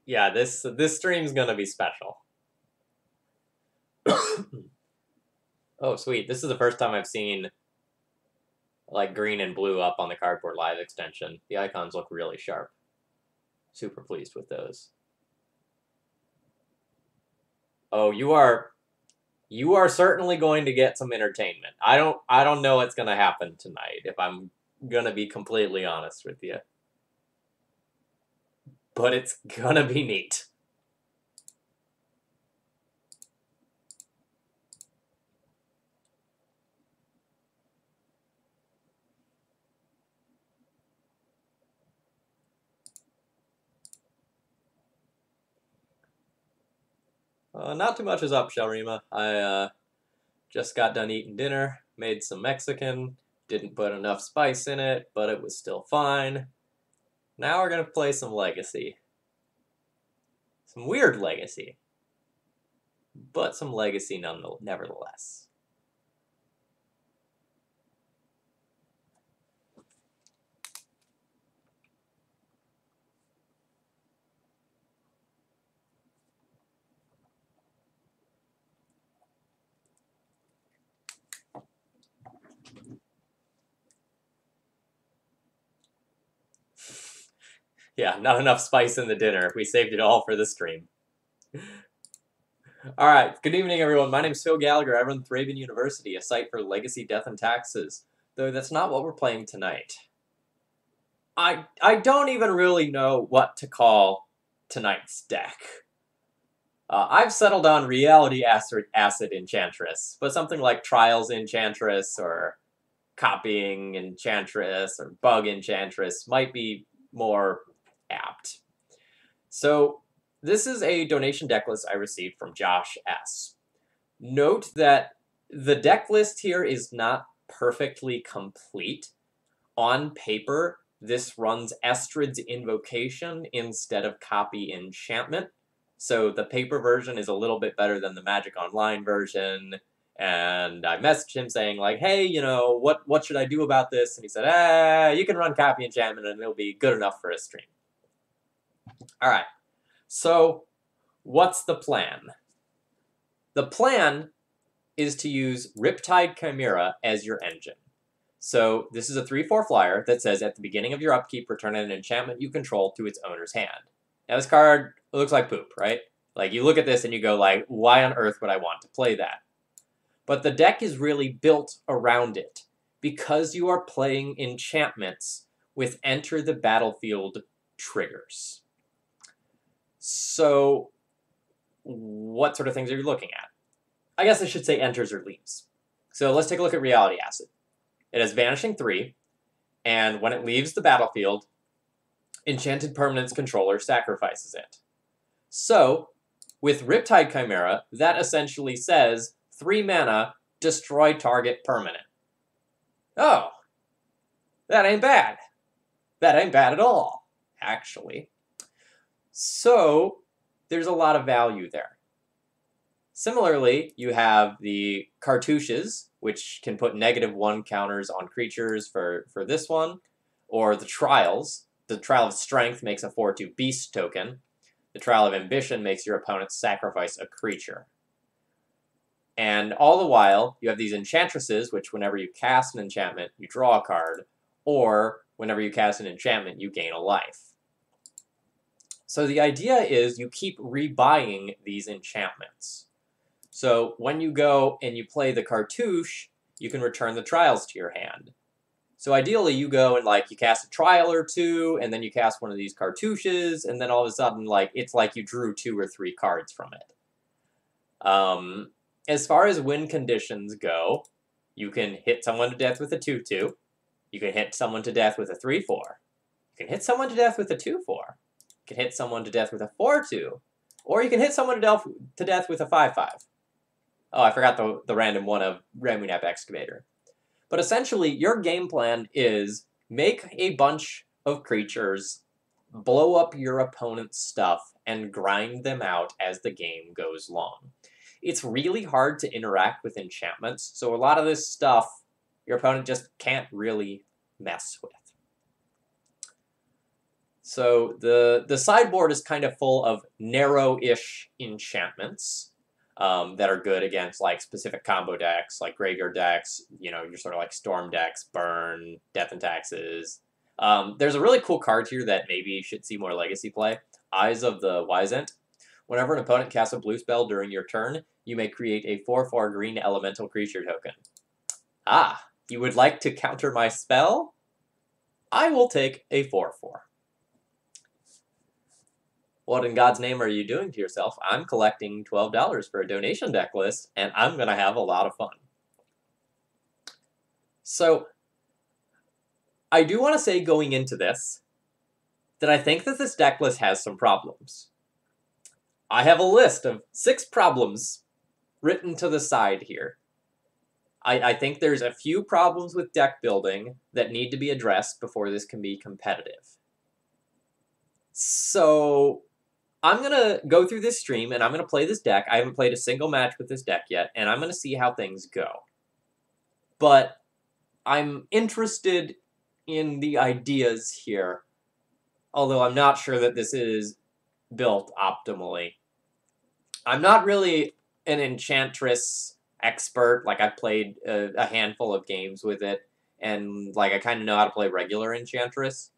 Yeah, this stream's gonna be special. Oh, sweet. This is the first time I've seen like green and blue up on the Cardboard Live extension. The icons look really sharp. Super pleased with those. Oh, you are certainly going to get some entertainment. I don't know what's gonna happen tonight, if I'm gonna be completely honest with you. But it's gonna be neat. Not too much is up, Shalrima. I just got done eating dinner, made some Mexican, didn't put enough spice in it, but it was still fine. Now we're gonna play some Legacy. Some weird Legacy. But some Legacy nevertheless. Yeah, not enough spice in the dinner. We saved it all for the stream. Alright, good evening everyone. My name's Phil Gallagher. I run ThrabenU University, a site for legacy, death, and taxes. Though that's not what we're playing tonight. I don't even really know what to call tonight's deck. I've settled on Reality Acid Enchantress, but something like Trials Enchantress or Copying Enchantress or Bug Enchantress might be more apt. So this is a donation deck list I received from Josh S. Note that the deck list here is not perfectly complete. On paper, this runs Estrid's Invocation instead of Copy Enchantment. So the paper version is a little bit better than the Magic Online version. And I messaged him saying, like, hey, you know, what should I do about this? And he said, you can run Copy Enchantment and it'll be good enough for a stream. All right. So what's the plan? The plan is to use Riptide Chimera as your engine. So this is a 3/4 flyer that says at the beginning of your upkeep, return an enchantment you control to its owner's hand. Now this card looks like poop, right? Like you look at this and you go like, why on earth would I want to play that? But the deck is really built around it because you are playing enchantments with enter the battlefield triggers. So what sort of things are you looking at? I guess I should say enters or leaves. So let's take a look at Reality Acid. It has Vanishing 3, and when it leaves the battlefield, Enchanted Permanent's controller sacrifices it. So, with Riptide Chimera, that essentially says 3 mana, destroy target permanent. Oh, that ain't bad. That ain't bad at all, actually. So, there's a lot of value there. Similarly, you have the Cartouches, which can put -1 counters on creatures for this one, or the Trials. The Trial of Strength makes a 4/2 Beast token. The Trial of Ambition makes your opponent sacrifice a creature. And all the while, you have these Enchantresses, which whenever you cast an enchantment, you draw a card, or whenever you cast an enchantment, you gain a life. So the idea is you keep rebuying these enchantments. So when you go and you play the Cartouche, you can return the Trials to your hand. So ideally you go and like you cast a Trial or 2, and then you cast one of these Cartouches, and then all of a sudden like it's like you drew 2 or 3 cards from it. As far as win conditions go, you can hit someone to death with a 2/2. You can hit someone to death with a 3/4. You can hit someone to death with a 2/4. You can hit someone to death with a 4/2. Or you can hit someone to death with a 5/5. Oh, I forgot the random one of Ramunap Excavator. But essentially, your game plan is make a bunch of creatures, blow up your opponent's stuff, and grind them out as the game goes long. It's really hard to interact with enchantments, so a lot of this stuff your opponent just can't really mess with. So the sideboard is kind of full of narrow-ish enchantments that are good against like specific combo decks, like graveyard decks. You know, your sort of like storm decks, burn, death and taxes. There's a really cool card here that maybe you should see more legacy play. Eyes of the Wisent. Whenever an opponent casts a blue spell during your turn, you may create a 4/4 green elemental creature token. Ah, you would like to counter my spell? I will take a 4/4. What in God's name are you doing to yourself? I'm collecting $12 for a donation deck list, and I'm going to have a lot of fun. So, I do want to say going into this that I think that this deck list has some problems. I have a list of 6 problems written to the side here. I think there's a few problems with deck building that need to be addressed before this can be competitive. So, I'm going to go through this stream, and I'm going to play this deck. I haven't played a single match with this deck yet, and I'm going to see how things go. But I'm interested in the ideas here, although I'm not sure that this is built optimally. I'm not really an Enchantress expert. Like, I've played a handful of games with it, and like I kind of know how to play regular Enchantress.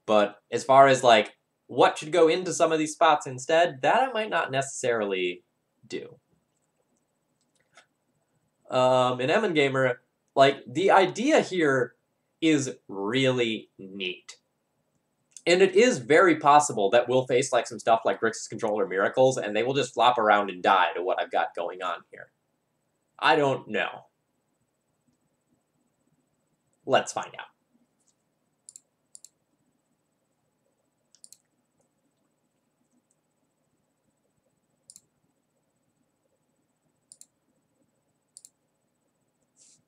But as far as like what should go into some of these spots instead, that I might not necessarily do. In Emin Gamer, like the idea here is really neat. And it is very possible that we'll face like some stuff like Grixis Controller Miracles, and they will just flop around and die to what I've got going on here. I don't know. Let's find out.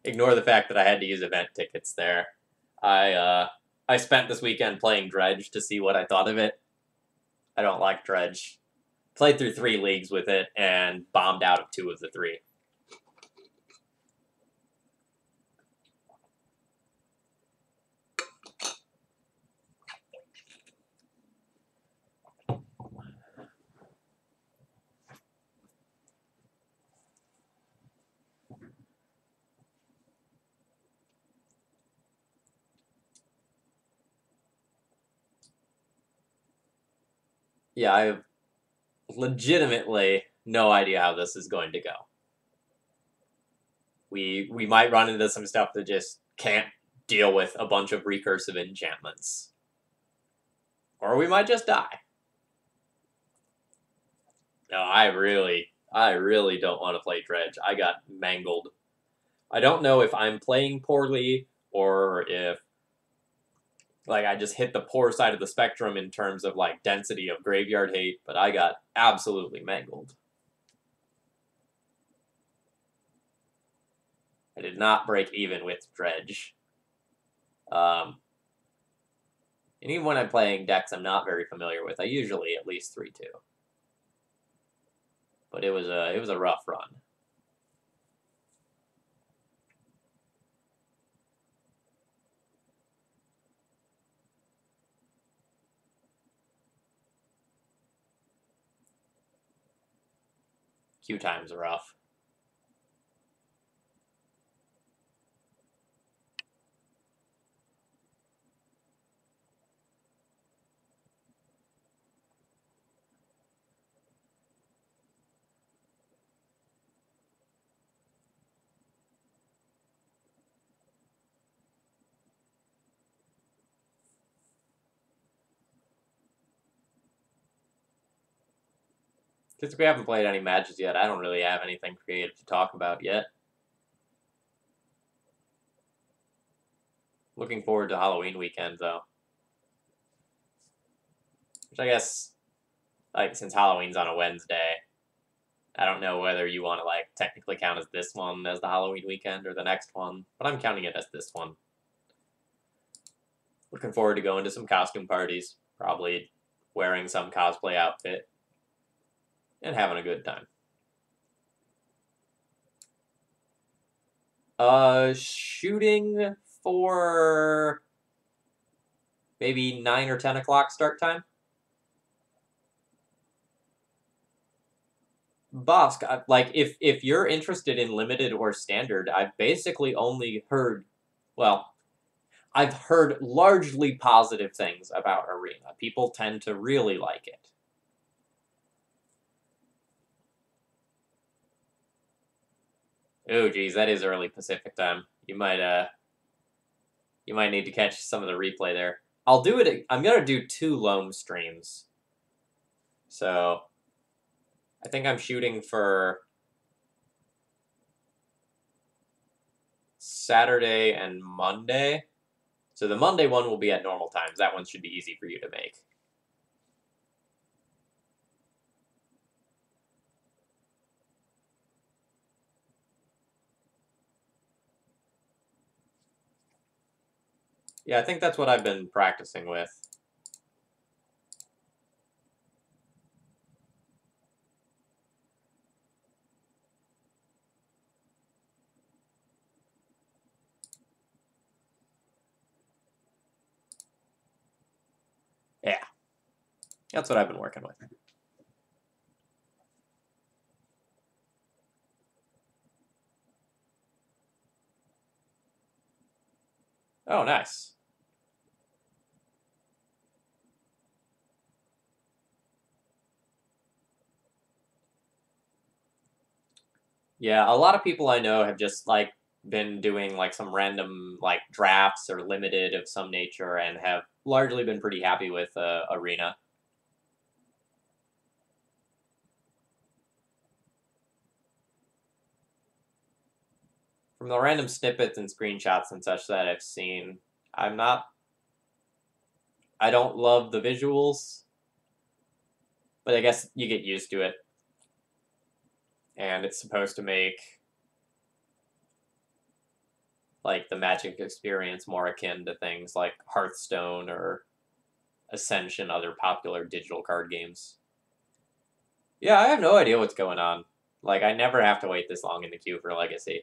Ignore the fact that I had to use event tickets there. I spent this weekend playing Dredge to see what I thought of it. I don't like Dredge. Played through 3 leagues with it and bombed out of 2 of the 3. Yeah, I have legitimately no idea how this is going to go. We might run into some stuff that just can't deal with a bunch of recursive enchantments. Or we might just die. No, I really don't want to play Dredge. I got mangled. I don't know if I'm playing poorly or if like I just hit the poor side of the spectrum in terms of like density of graveyard hate, but I got absolutely mangled. I did not break even with Dredge. And even when I'm playing decks I'm not very familiar with, I usually at least 3-2. But it was a rough run. Queue time's rough. Since we haven't played any matches yet, I don't really have anything creative to talk about yet. Looking forward to Halloween weekend, though. Which I guess, like, since Halloween's on a Wednesday, I don't know whether you want to, like, technically count as this one as the Halloween weekend or the next one, but I'm counting it as this one. Looking forward to going to some costume parties, probably wearing some cosplay outfit, and having a good time. Shooting for Maybe 9 or 10 o'clock start time? Boss, like, if you're interested in limited or standard, I've basically only heard, well, I've heard largely positive things about Arena. People tend to really like it. Oh, geez, that is early Pacific time. You might need to catch some of the replay there. I'll do it. I'm gonna do 2 loam streams. So, I think I'm shooting for Saturday and Monday. So the Monday one will be at normal times. That one should be easy for you to make. Yeah, I think that's what I've been practicing with. Yeah, that's what I've been working with. Oh, nice. Yeah, a lot of people I know have just like been doing like some random like drafts or limited of some nature and have largely been pretty happy with Arena. From the random snippets and screenshots and such that I've seen, I'm not. I don't love the visuals, but I guess you get used to it. And it's supposed to make like the Magic experience more akin to things like Hearthstone or Ascension, other popular digital card games. Yeah, I have no idea what's going on. Like, I never have to wait this long in the queue for Legacy.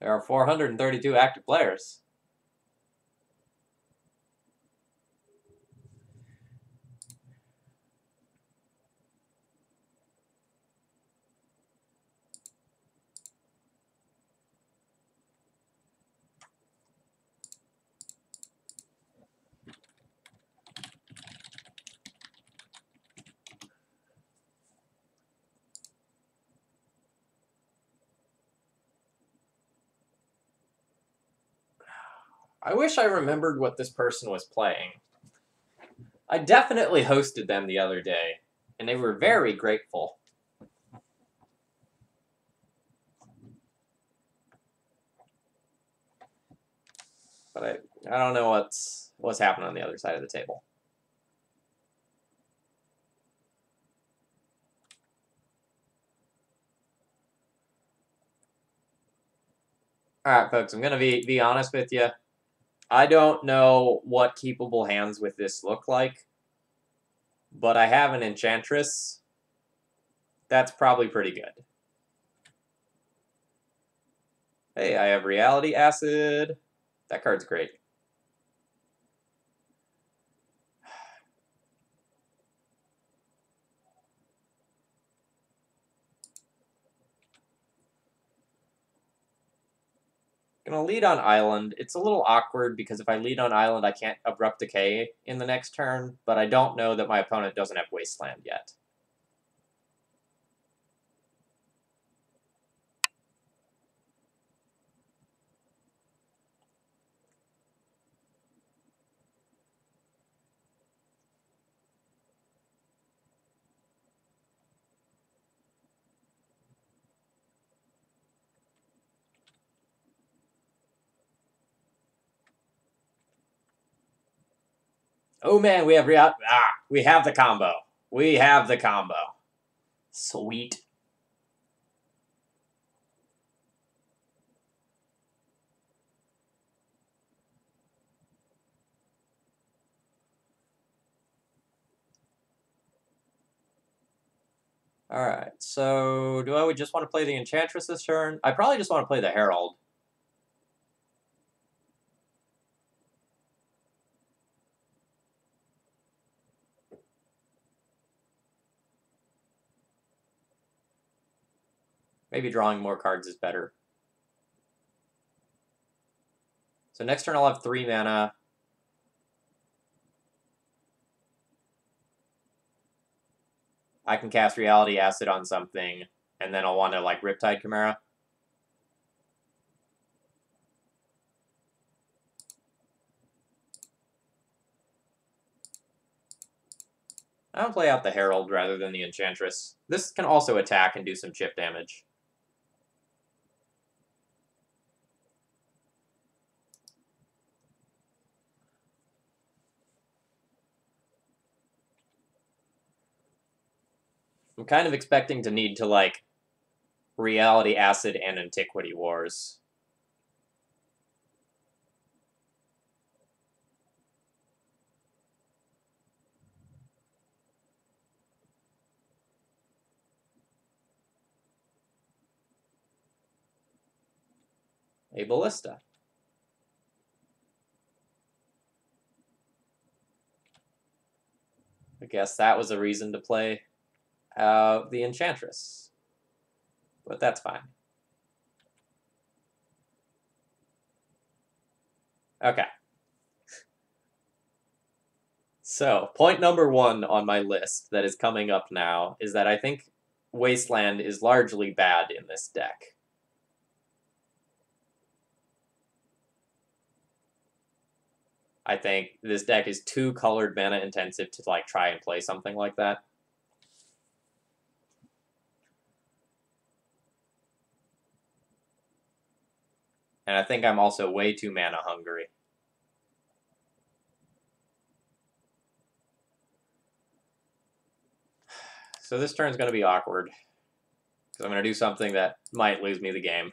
There are 432 active players. I wish I remembered what this person was playing. I definitely hosted them the other day, and they were very grateful. But I don't know what's happening on the other side of the table. All right, folks, I'm gonna be honest with you. I don't know what keepable hands with this look like, but I have an Enchantress. That's probably pretty good. Hey, I have Reality Acid. That card's great. Gonna lead on Island. It's a little awkward because if I lead on Island, I can't Abrupt Decay in the next turn, but I don't know that my opponent doesn't have Wasteland yet. Oh man, we have we have the combo. We have the combo. Sweet. Alright, so do I just want to play the Enchantress this turn? I probably just want to play the Herald. Maybe drawing more cards is better. So next turn I'll have 3 mana. I can cast Reality Acid on something, and then I'll want to, like, Riptide Chimera. I'll play out the Herald rather than the Enchantress. This can also attack and do some chip damage. I'm kind of expecting to need to, like, Reality Acid and Antiquity Wars. A Ballista. I guess that was a reason to play the Enchantress. But that's fine. Okay. So, point number 1 on my list that is coming up now is that I think Wasteland is largely bad in this deck. I think this deck is too colored mana intensive to, like, try and play something like that. And I think I'm also way too mana hungry. So this turn's going to be awkward, because I'm going to do something that might lose me the game.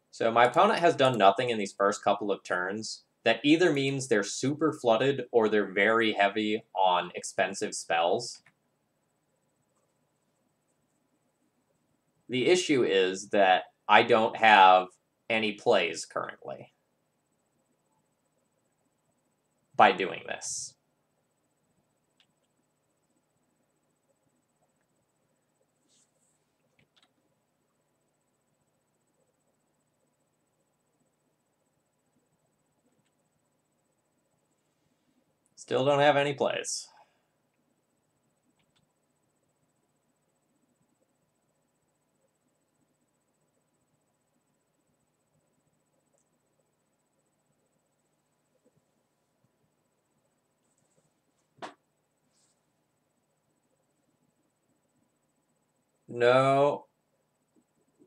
So my opponent has done nothing in these first couple of turns. That either means they're super flooded or they're very heavy on expensive spells. The issue is that I don't have any plays currently by doing this. Still don't have any plays. No.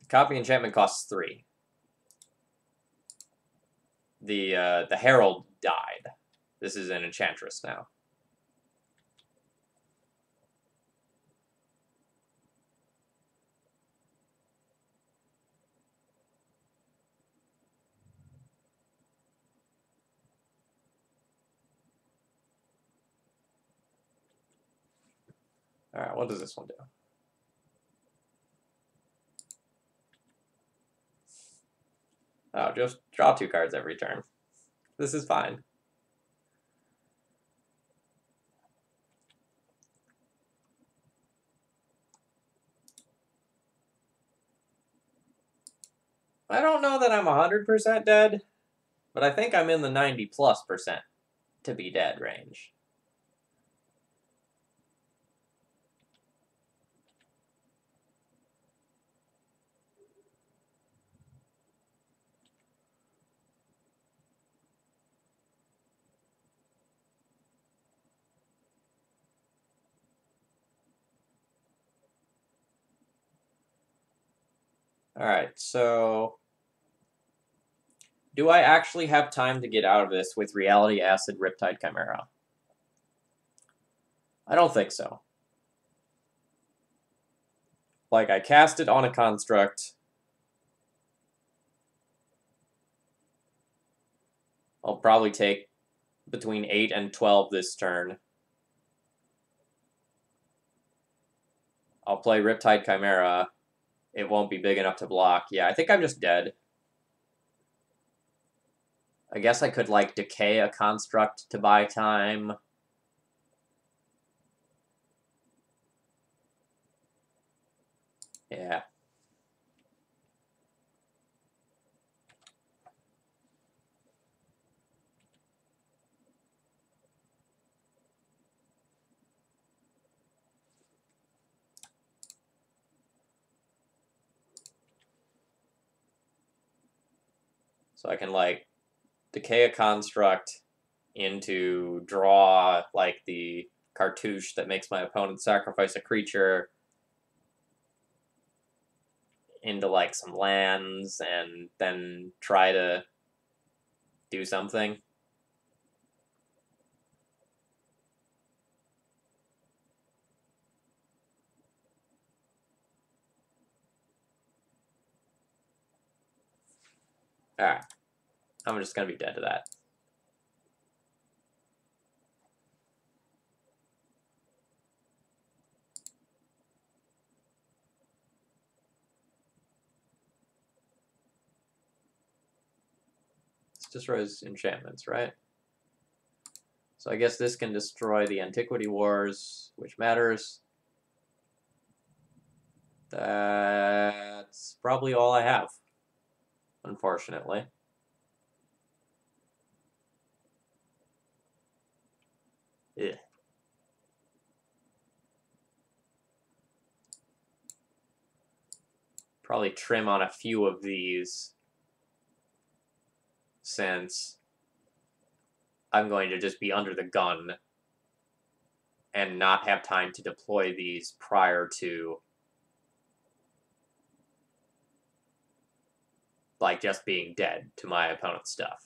Copy enchantment costs 3. The Herald died. This is an Enchantress now. Alright, what does this one do? Oh, just draw 2 cards every turn. This is fine. I don't know that I'm 100% dead, but I think I'm in the 90+% to be dead range. Alright, so do I actually have time to get out of this with Reality Acid Riptide Chimera? I don't think so. Like, I cast it on a construct. I'll probably take between 8 and 12 this turn. I'll play Riptide Chimera. It won't be big enough to block. Yeah, I think I'm just dead. I guess I could, like, decay a construct to buy time. Yeah. So I can, like, decay a construct into draw, like, the cartouche that makes my opponent sacrifice a creature into, like, some lands, and then try to do something. Alright. I'm just gonna be dead to that. This destroys enchantments, right? So I guess this can destroy the Antiquity Wars, which matters. That's probably all I have, unfortunately. Yeah. Probably trim on a few of these, since I'm going to just be under the gun and not have time to deploy these prior to, like, just being dead to my opponent's stuff.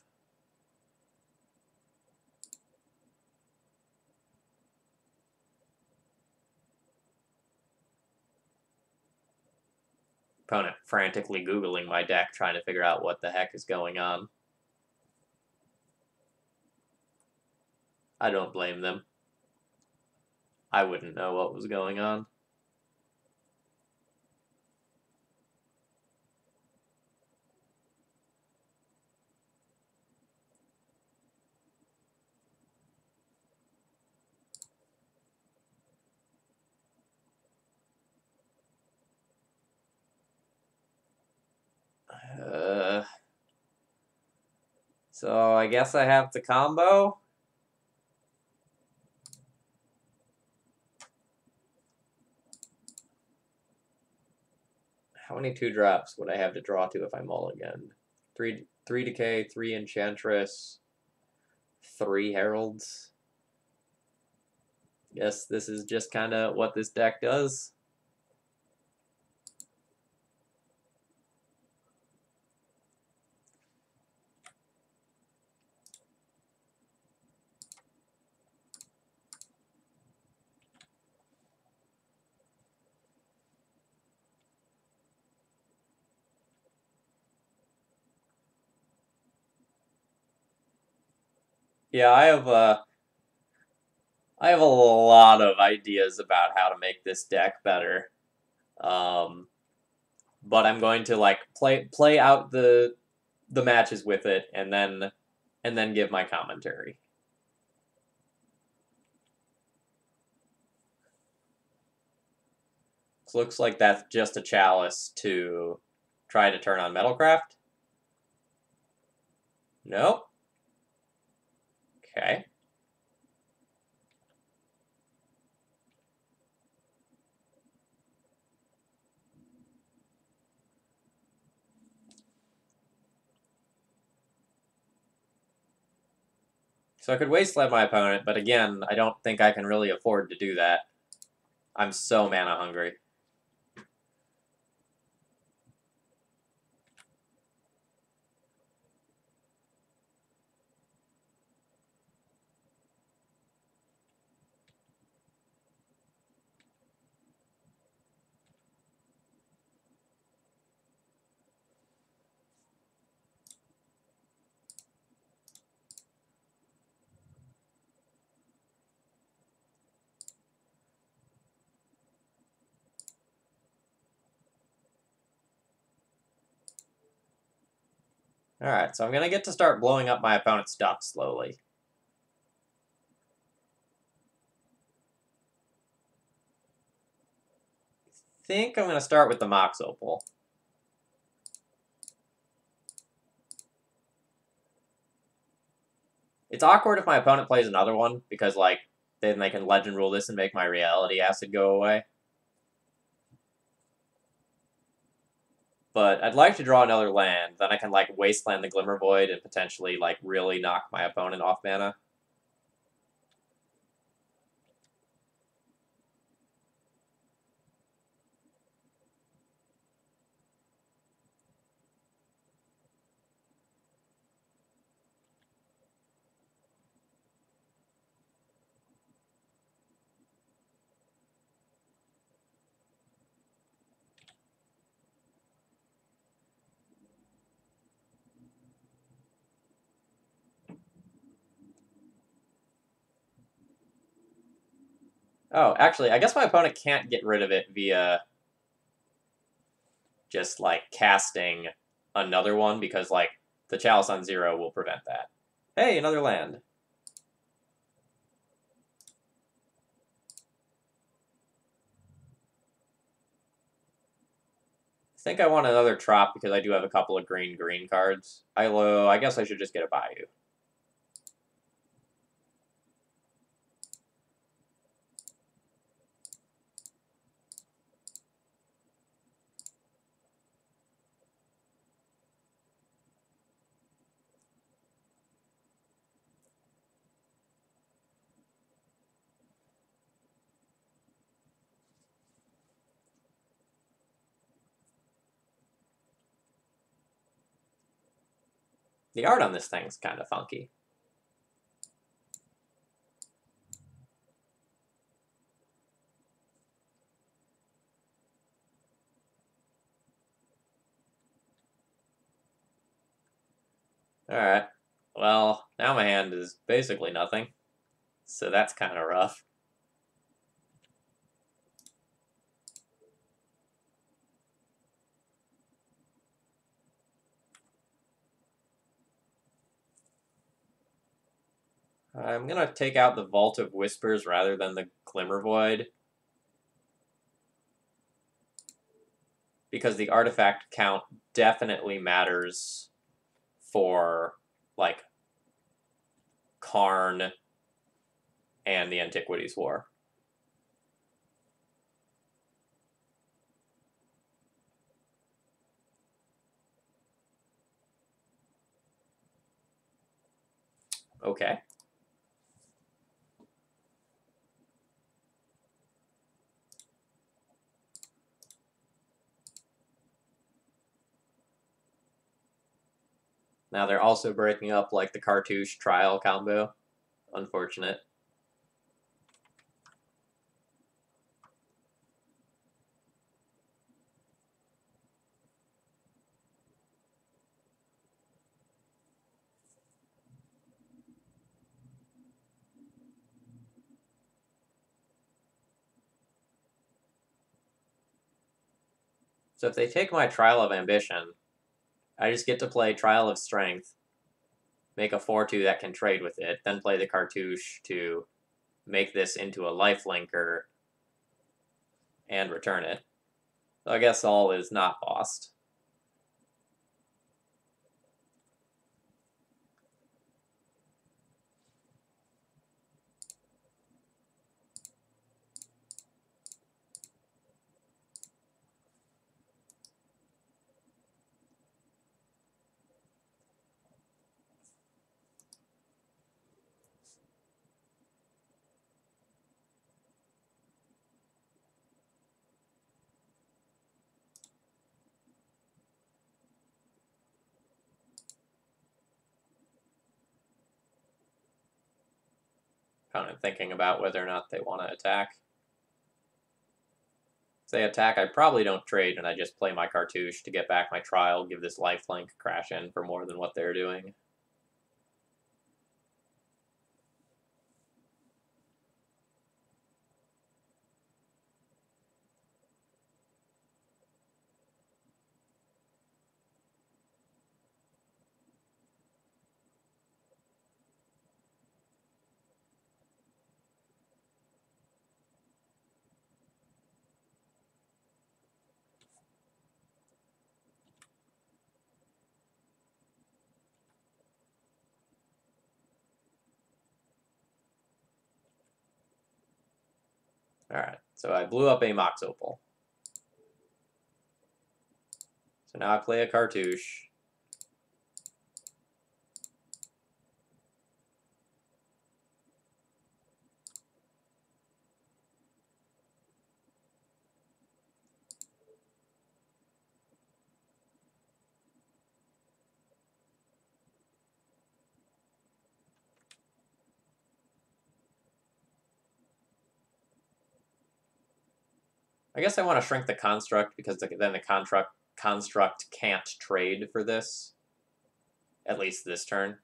Opponent frantically Googling my deck, trying to figure out what the heck is going on. I don't blame them. I wouldn't know what was going on. So I guess I have the combo. How many 2-drops would I have to draw to if I mulligan? 3 decay, 3 Enchantress, 3 Heralds. Guess this is just kind of what this deck does. Yeah, I have a lot of ideas about how to make this deck better. But I'm going to, like, play out the matches with it, and then give my commentary. So looks like that's just a chalice to try to turn on Metalcraft. Nope. Okay. So I could wasteland my opponent, but again, I don't think I can really afford to do that. I'm so mana hungry. Alright, so I'm gonna get to start blowing up my opponent's duck slowly. I think I'm gonna start with the Mox Opal. It's awkward if my opponent plays another one, because, like, then they can Legend Rule this and make my Reality Acid go away. But I'd like to draw another land, then I can, like, Wasteland the Glimmer Void and potentially, like, really knock my opponent off mana. Oh, actually, I guess my opponent can't get rid of it via just, like, casting another one, because, like, the Chalice on 0 will prevent that. Hey, another land. I think I want another Trop because I do have a couple of green cards. I guess I should just get a Bayou. The art on this thing's kind of funky. Alright. Well, now my hand is basically nothing. So that's kind of rough. I'm going to take out the Vault of Whispers rather than the Glimmer Void, because the artifact count definitely matters for, like, Karn and the Antiquities War. Okay. Now they're also breaking up, like, the Cartouche Trial combo. Unfortunate. So if they take my Trial of Ambition, I just get to play Trial of Strength, make a 4-2 that can trade with it, then play the Cartouche to make this into a lifelinker and return it. So I guess all is not lost. Kind of thinking about whether or not they want to attack. If they attack, I probably don't trade, and I just play my Cartouche to get back my Trial, give this lifelink crash in for more than what they're doing. Alright, so I blew up a Mox Opal. So now I play a Cartouche. I guess I want to shrink the construct because then the construct can't trade for this. At least this turn.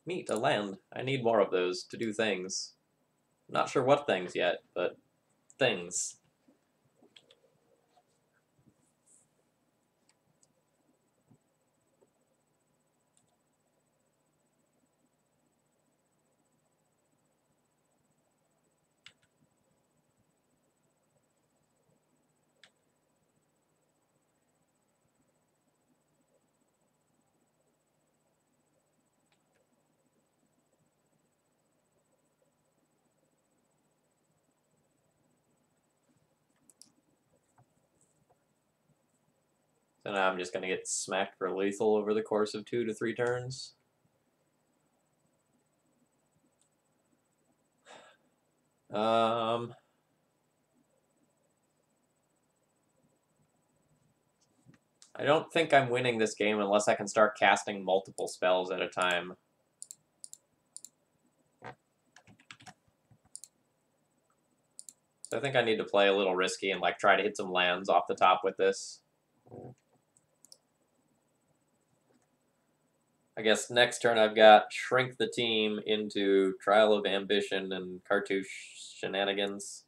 Neat, a land. I need more of those to do things. Not sure what things yet, but things. So now I'm just going to get smacked for lethal over the course of 2 to 3 turns. I don't think I'm winning this game unless I can start casting multiple spells at a time. So I think I need to play a little risky and like try to hit some lands off the top with this. I guess next turn I've got Shrink the Team into Trial of Ambition and Cartouche Shenanigans.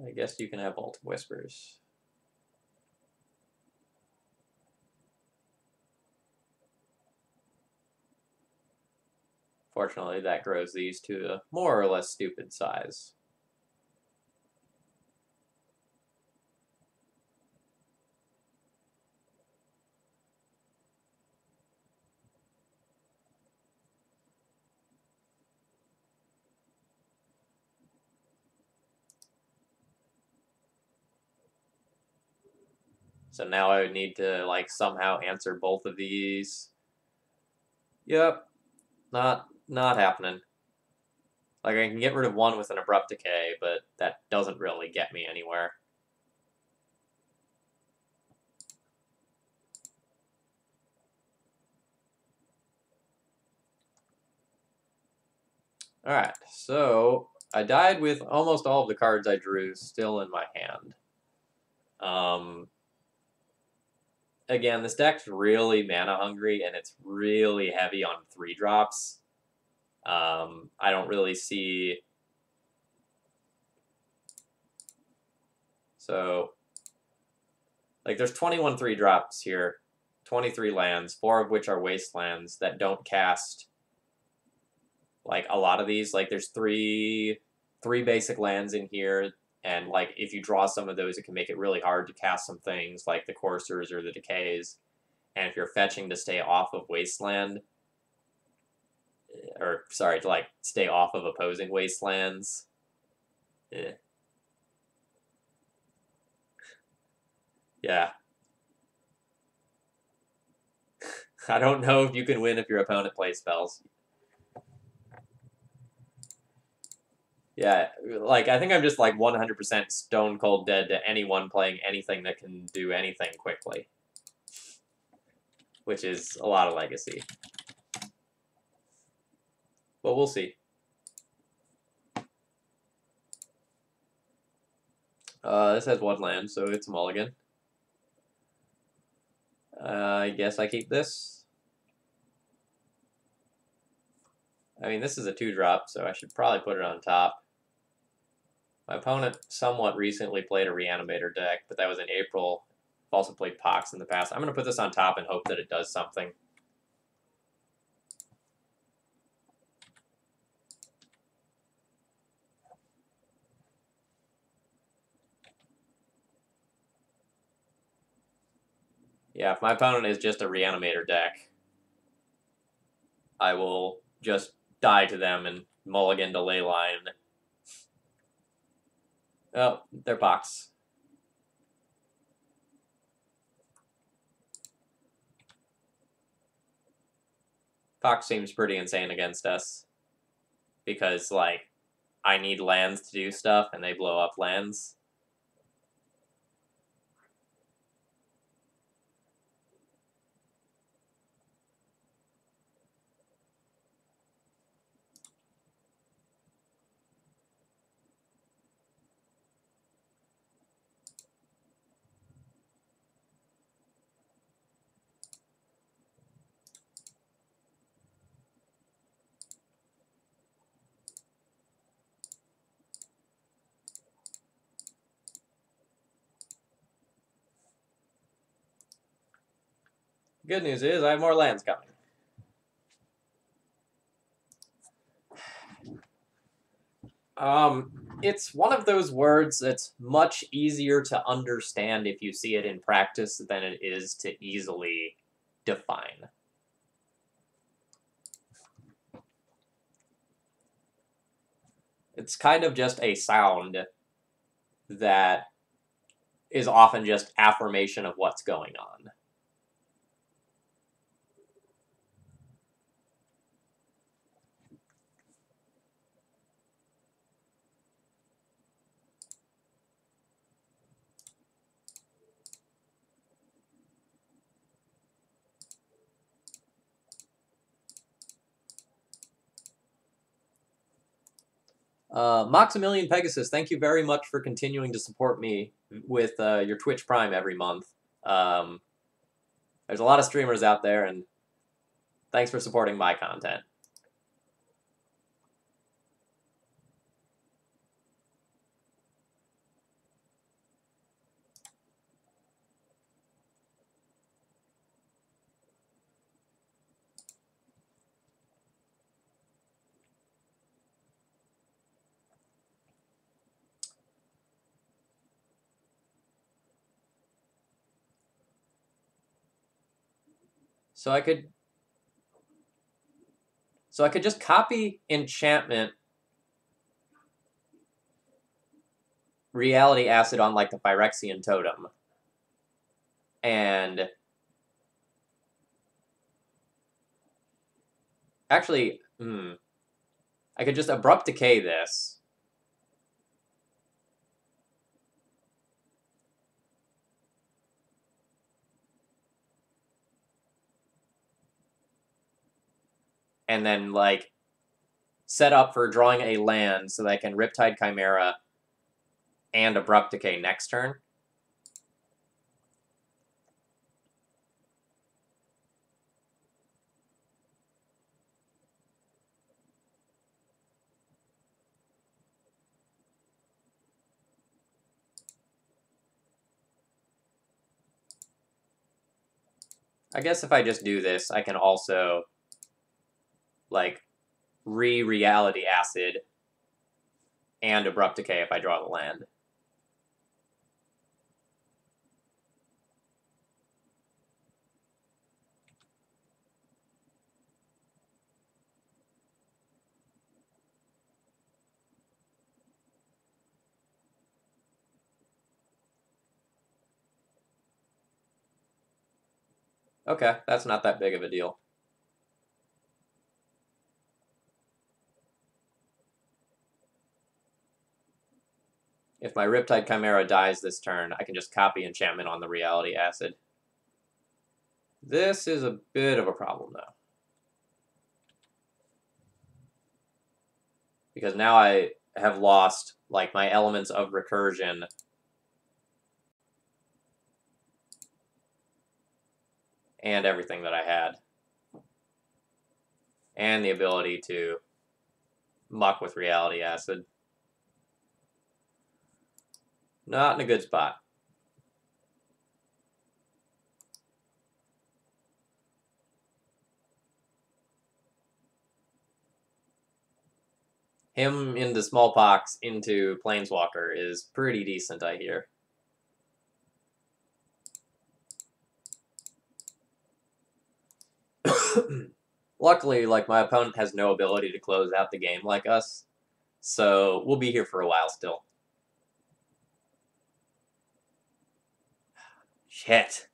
I guess you can have Vault of Whispers. Fortunately, that grows these to a more or less stupid size. So now I would need to like somehow answer both of these. Yep, not happening. Like I can get rid of one with an Abrupt Decay, but that doesn't really get me anywhere. Alright, so I died with almost all of the cards I drew still in my hand. Again, this deck's really mana hungry, and it's really heavy on 3-drops. I don't really see... So, like, there's 21 3-drops here, 23 lands, 4 of which are wastelands that don't cast, like, a lot of these. Like, there's three basic lands in here, and, like, if you draw some of those, it can make it really hard to cast some things, like the Coursers or the Decays. And if you're fetching to stay off of Wasteland, or, sorry, to, like, stay off of opposing Wastelands, yeah. I don't know if you can win if your opponent plays spells. Yeah, like, I think I'm just, like, 100% stone cold dead to anyone playing anything that can do anything quickly. which is a lot of legacy. But we'll see. This has one land, so it's mulligan. I guess I keep this. I mean, this is a 2-drop, so I should probably put it on top. My opponent somewhat recently played a Reanimator deck, but that was in April. I've also played Pox in the past. I'm going to put this on top and hope that it does something. Yeah, if my opponent is just a Reanimator deck, I will just die to them and mulligan to Leyline. Oh, they're Pox. Pox seems pretty insane against us. Because, like, I need lands to do stuff, and they blow up lands. Good news is I have more lands coming. It's one of those words that's much easier to understand if you see it in practice than it is to easily define. It's kind of just a sound that is often just affirmation of what's going on. Maximilian Pegasus, thank you very much for continuing to support me with your Twitch Prime every month. There's a lot of streamers out there, and thanks for supporting my content. So I could just copy enchantment reality acid on like the Phyrexian totem. And actually, I could just abrupt decay this. And then like set up for drawing a land so that I can Riptide Chimera and abrupt decay next turn. I guess if I just do this, I can also like reality acid and abrupt decay if I draw the land. Okay, that's not that big of a deal. If my Riptide Chimera dies this turn, I can just copy enchantment on the reality acid. This is a bit of a problem, though. Because now I have lost, like, my elements of recursion. And everything that I had. And the ability to muck with reality acid. Not in a good spot. Him into Smallpox into Planeswalker is pretty decent, I hear. Luckily, like, my opponent has no ability to close out the game like us, so we'll be here for a while still. Shit.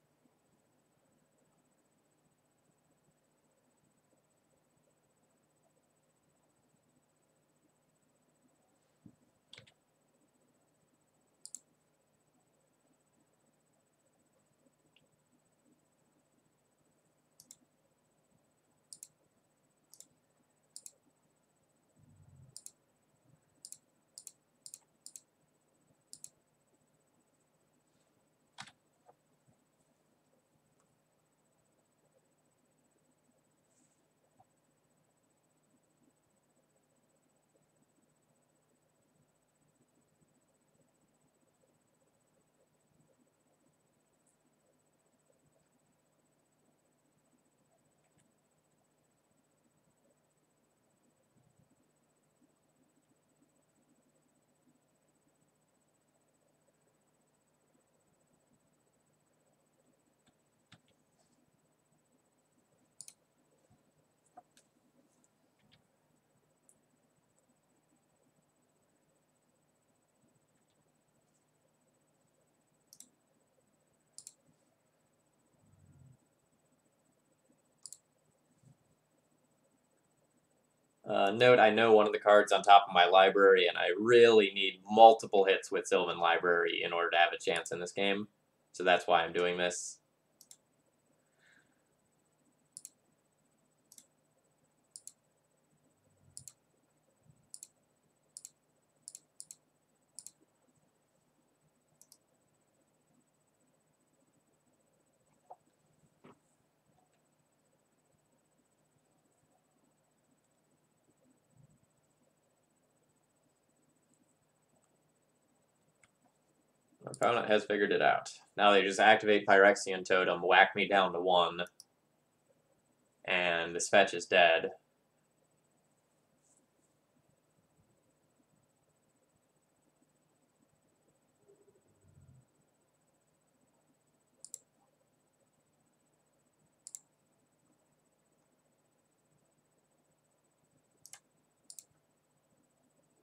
Note, I know one of the cards on top of my library, and I really need multiple hits with Sylvan Library in order to have a chance in this game. So that's why I'm doing this. My opponent has figured it out. Now they just activate Phyrexian Totem, whack me down to 1, and this fetch is dead.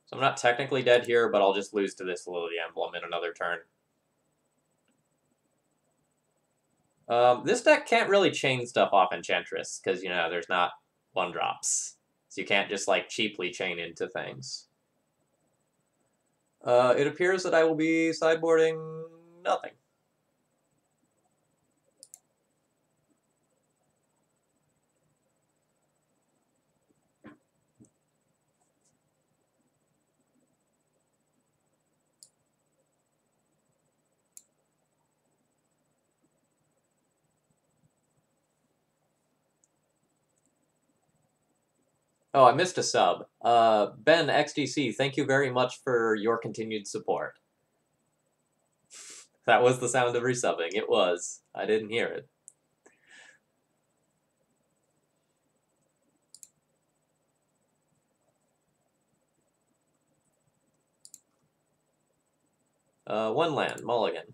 So I'm not technically dead here, but I'll just lose to this Lily Emblem in another turn. This deck can't really chain stuff off Enchantress, because, you know, there's not 1-drops. So you can't just, like, cheaply chain into things. It appears that I will be sideboarding nothing. Oh, I missed a sub. Ben XDC, thank you very much for your continued support. That was the sound of resubbing. It was. I didn't hear it. One land, mulligan.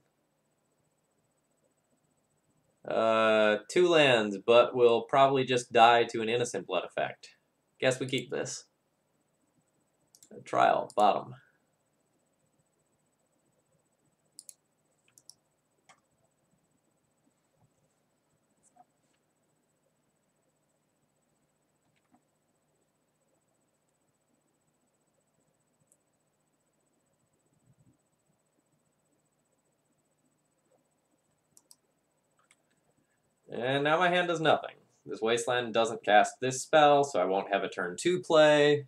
2 lands, but will probably just die to an innocent blood effect. Guess we keep this. Trial, bottom. And now my hand does nothing. This Wasteland doesn't cast this spell, so I won't have a turn 2 play.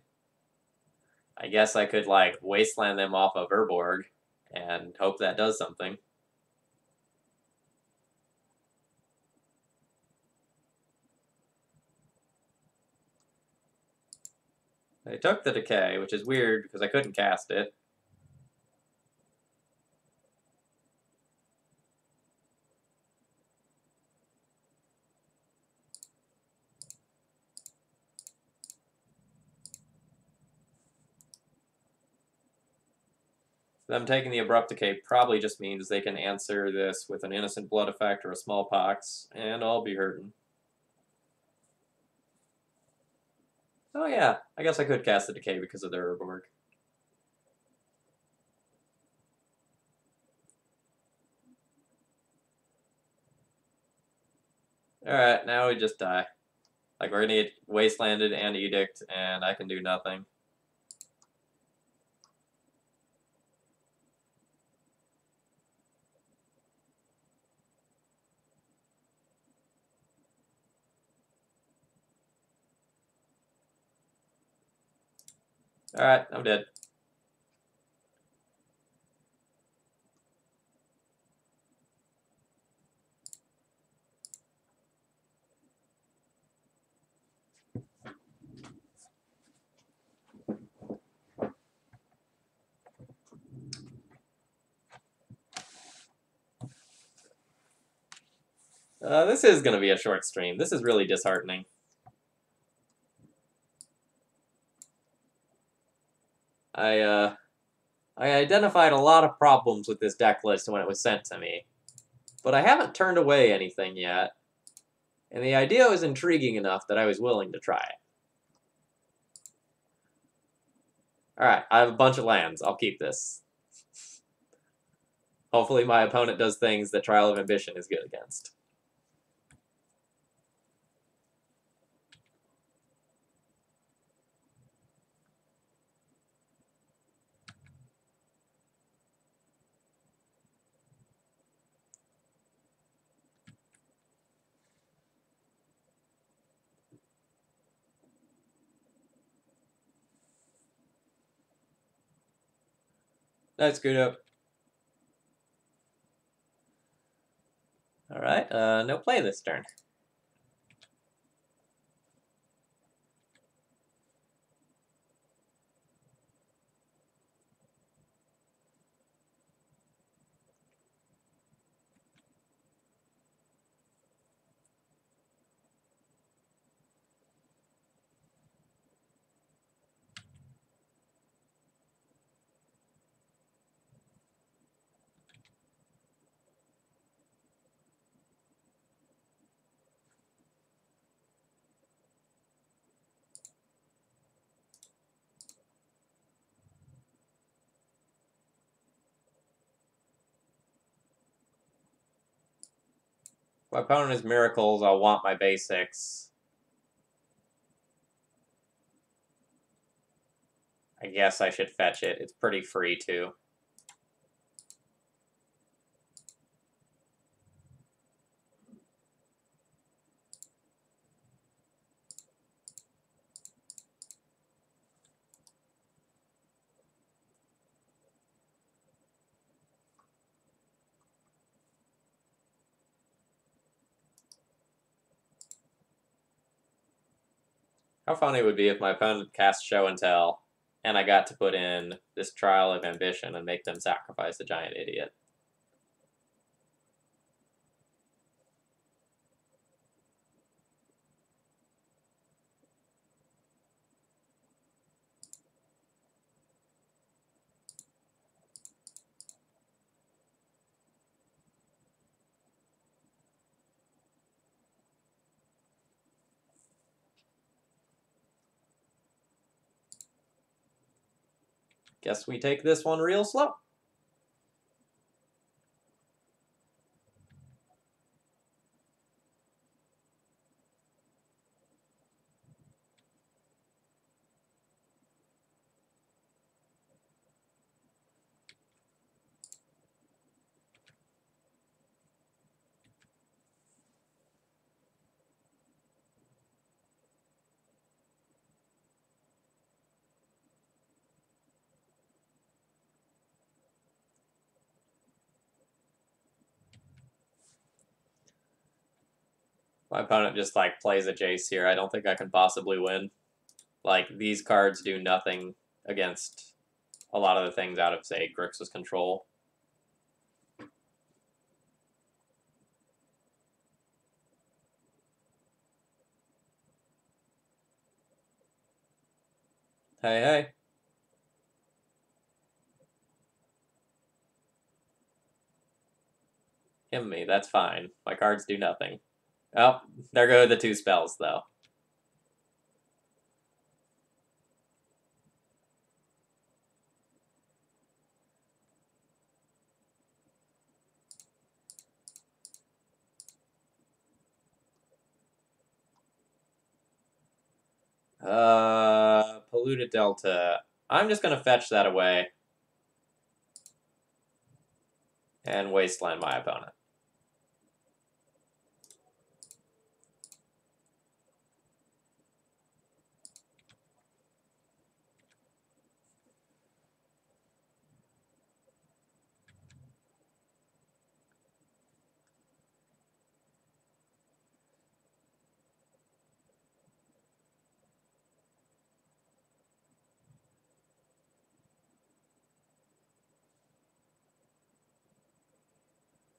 I guess I could, like, Wasteland them off of Urborg and hope that does something. They took the Decay, which is weird because I couldn't cast it. Them taking the Abrupt Decay probably just means they can answer this with an Innocent Blood effect or a Smallpox, and I'll be hurting. Oh yeah, I guess I could cast the Decay because of their Urborg. Alright, now we just die. Like, we're gonna get Wastelanded and Edict, and I can do nothing. Alright, I'm dead. This is gonna be a short stream. This is really disheartening. I identified a lot of problems with this deck list when it was sent to me, but I haven't turned away anything yet, and the idea was intriguing enough that I was willing to try it. Alright, I have a bunch of lands. I'll keep this. Hopefully my opponent does things that Trial of Ambition is good against. That's screwed up. Alright, no play this turn. If my opponent is Miracles, I'll want my basics. I guess I should fetch it. It's pretty free, too. How funny it would be if my opponent cast Show and Tell, and I got to put in this Trial of Ambition and make them sacrifice a giant idiot. Guess we take this one real slow. My opponent just, like, plays a Jace here. I don't think I can possibly win. Like, these cards do nothing against a lot of the things out of, say, Grixis control. Hey, hey. Him me, that's fine. My cards do nothing. Oh, there go the 2 spells, though. Polluted Delta. I'm just gonna fetch that away. And Wasteland my opponent.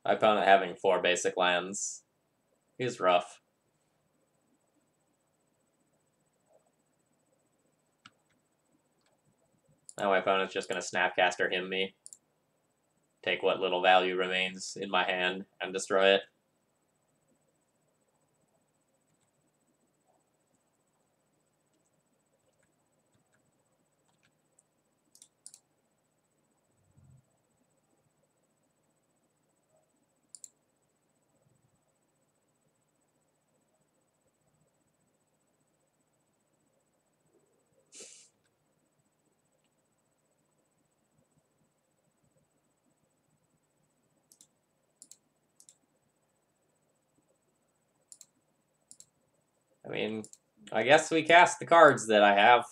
My opponent having 4 basic lands. He's rough. Now my opponent's just gonna Snapcaster him me. Take what little value remains in my hand and destroy it. I mean, I guess we cast the cards that I have.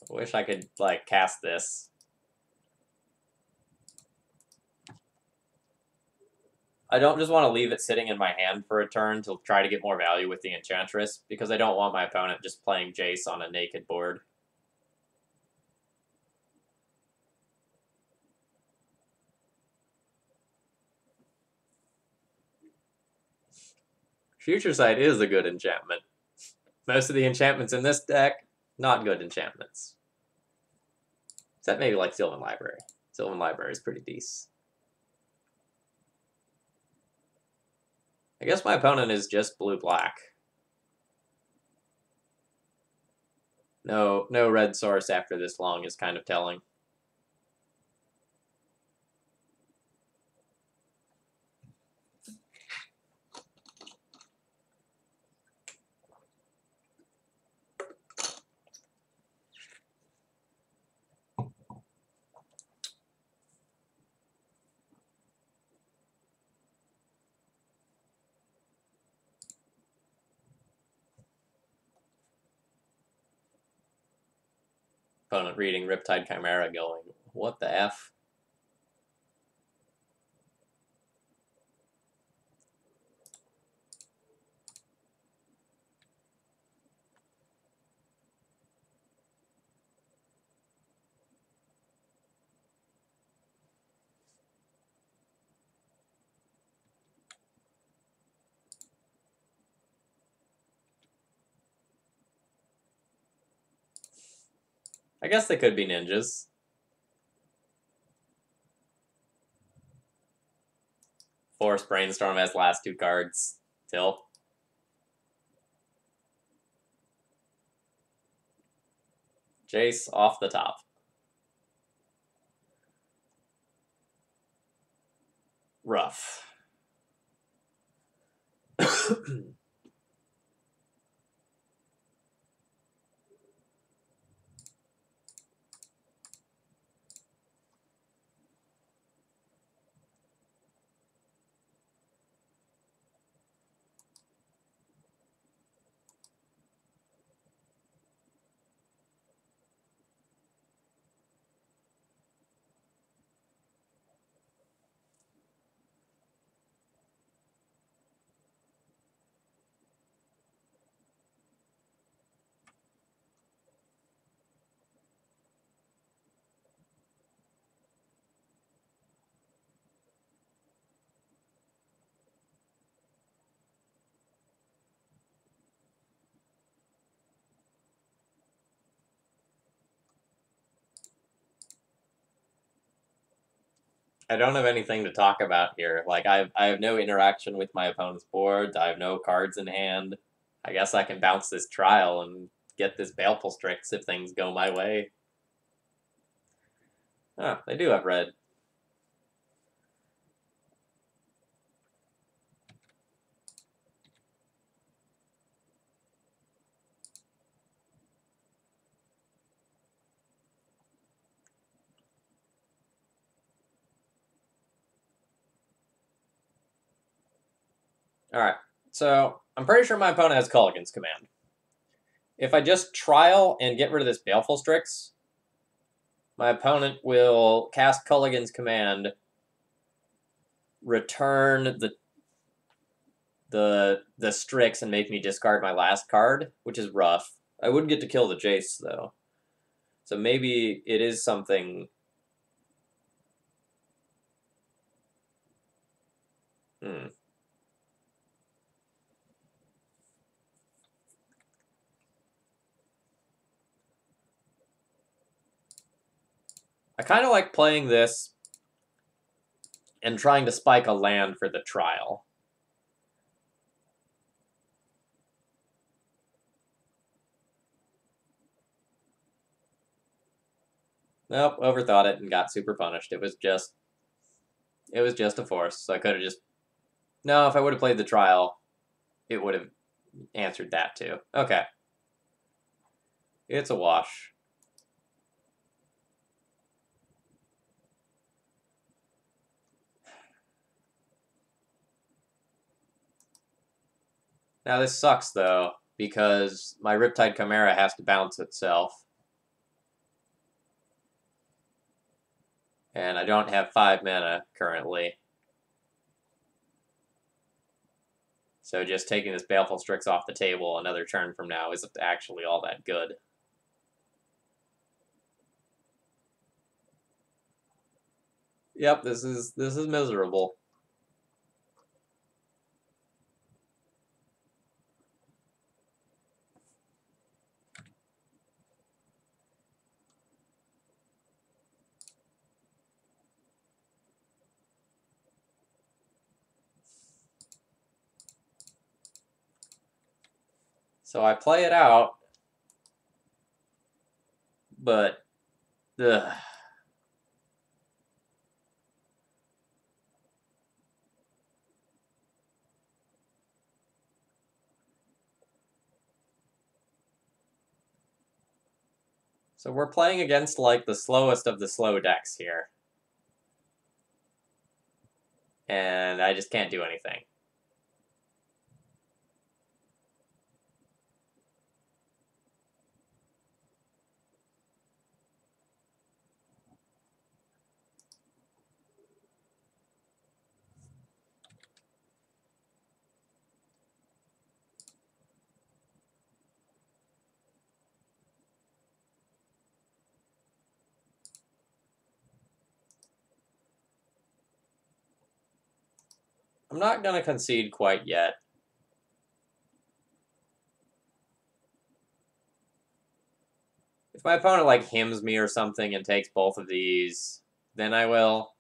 I wish I could, like, cast this. I don't just want to leave it sitting in my hand for a turn to try to get more value with the Enchantress, because I don't want my opponent just playing Jace on a naked board. Future Sight is a good enchantment. Most of the enchantments in this deck, not good enchantments. Except maybe like Sylvan Library. Sylvan Library is pretty decent. I guess my opponent is just blue-black. No red source after this long is kind of telling. Opponent reading Riptide Chimera going, what the F? I guess they could be ninjas. Force Brainstorm has last 2 cards. Till. Jace off the top. Rough. I don't have anything to talk about here. Like, I have no interaction with my opponent's board. I have no cards in hand. I guess I can bounce this trial and get this Baleful Strix if things go my way. Oh, they do have red. Alright, so I'm pretty sure my opponent has Culligan's Command. If I just trial and get rid of this Baleful Strix, my opponent will cast Culligan's Command, return the Strix, and make me discard my last card, which is rough. I would get to kill the Jace, though. So maybe it is something... I kind of like playing this and trying to spike a land for the trial. Nope, overthought it and got super punished. It was just a force. So I could have just... No, if I would have played the trial, it would have answered that too. Okay. It's a wash. Now this sucks, though, because my Riptide Chimera has to bounce itself. And I don't have 5 mana currently. So just taking this Baleful Strix off the table another turn from now isn't actually all that good. Yep, this is miserable. So I play it out, but ugh. So we're playing against, like, the slowest of the slow decks here. And I just can't do anything. I'm not going to concede quite yet. If my opponent, like, hymns me or something and takes both of these, then I will.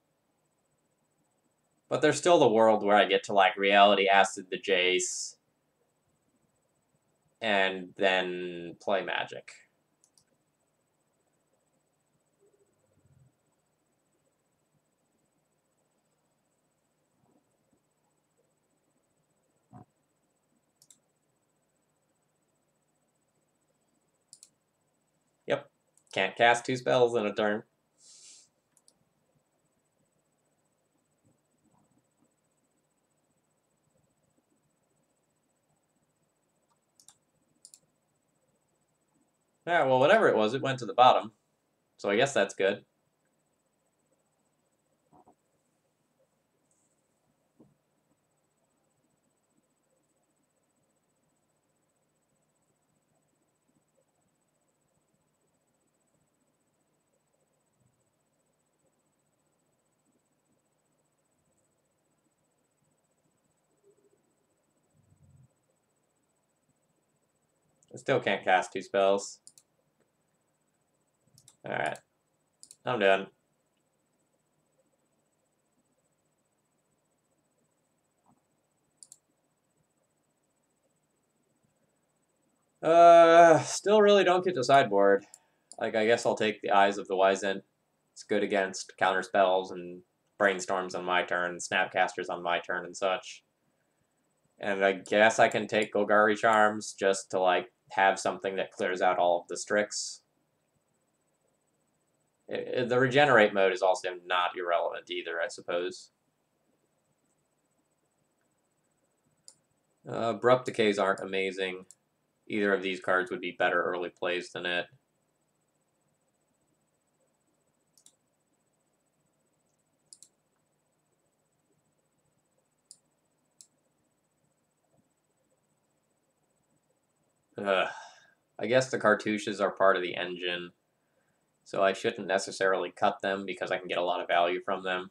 But there's still the world where I get to, like, Reality Acid the Jace and then play Magic. Yep. Can't cast 2 spells in a turn. Yeah, well, whatever it was, it went to the bottom. So I guess that's good. I still can't cast 2 spells. Alright. I'm done. Still really don't get to sideboard. Like, I guess I'll take the Eyes of the Wizened. It's good against counter spells and brainstorms on my turn, snapcasters on my turn and such. And I guess I can take Golgari Charms just to, like, have something that clears out all of the Strix. The regenerate mode is also not irrelevant either, I suppose. Abrupt Decays aren't amazing. Either of these cards would be better early plays than it. I guess the cartouches are part of the engine, so I shouldn't necessarily cut them because I can get a lot of value from them.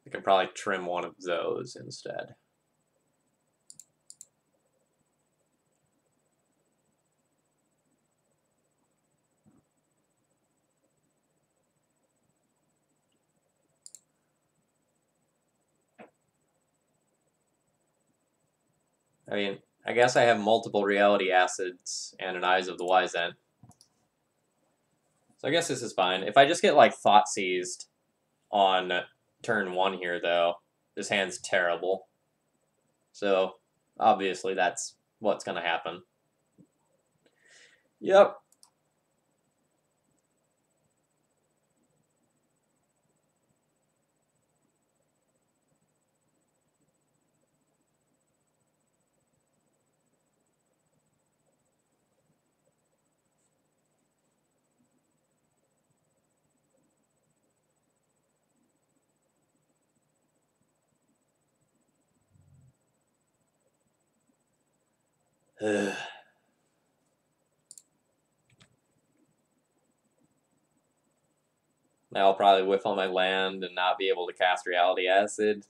I can probably trim one of those instead. I mean, I guess I have multiple reality acids and an Eyes of the Wizened. So I guess this is fine. If I just get, like, Thought Seized on turn 1 here, though, this hand's terrible. So, obviously, that's what's going to happen. Yep. Now I'll probably whiff on my land and not be able to cast Reality Acid.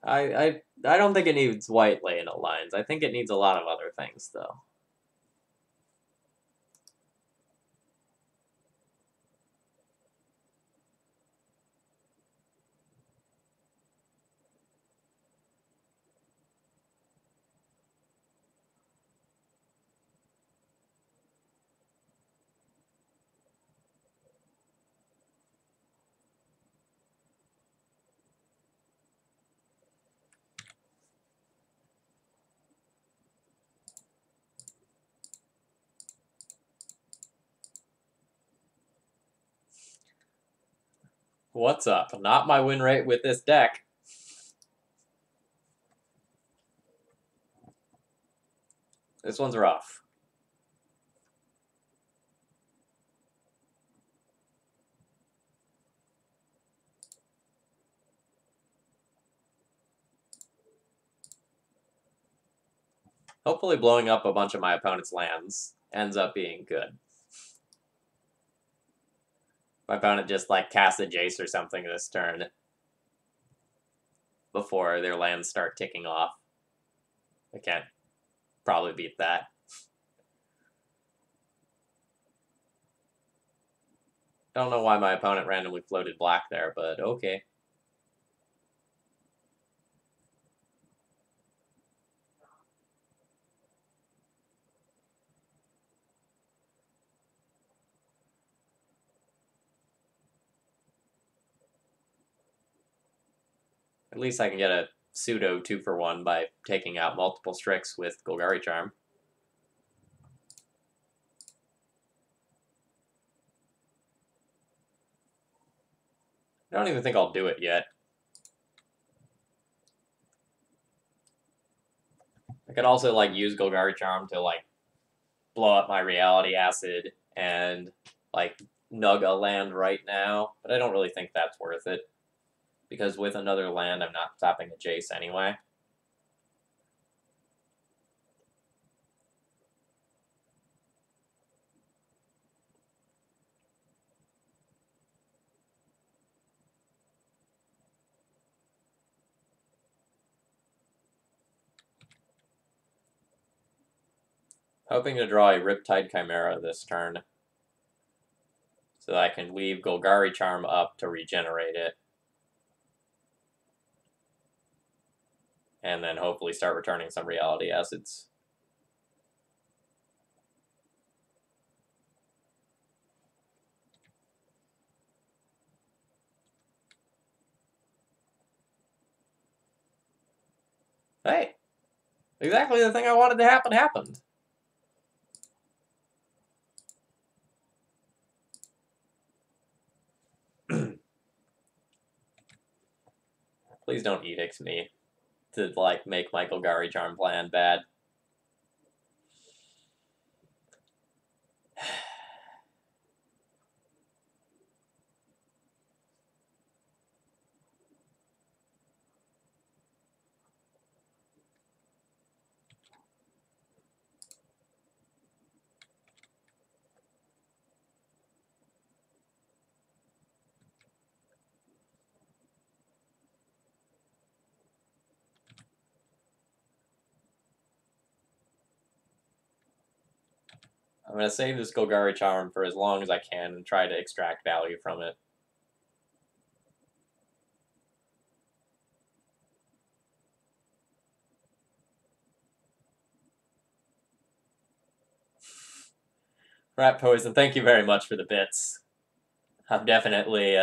I don't think it needs white Leyland lines. I think it needs a lot of other things, though. What's up? Not my win rate with this deck. This one's rough. Hopefully blowing up a bunch of my opponent's lands ends up being good. My opponent just, like, casts a Jace or something this turn before their lands start ticking off. I can't probably beat that. Don't know why my opponent randomly floated black there, but okay. At least I can get a pseudo 2-for-1 by taking out multiple Strix with Golgari Charm. I don't even think I'll do it yet. I could also, like, use Golgari Charm to, like, blow up my Reality Acid and, like, nug a land right now, but I don't really think that's worth it. Because with another land, I'm not tapping a Jace anyway. Hoping to draw a Riptide Chimera this turn. So that I can leave Golgari Charm up to regenerate it. And then hopefully start returning some Reality Acids. Hey! Exactly the thing I wanted to happen happened. Please don't edict me to, like, make my Golgari Charm plan bad. I'm going to save this Golgari Charm for as long as I can and try to extract value from it. Rat Poison, thank you very much for the bits. I'm definitely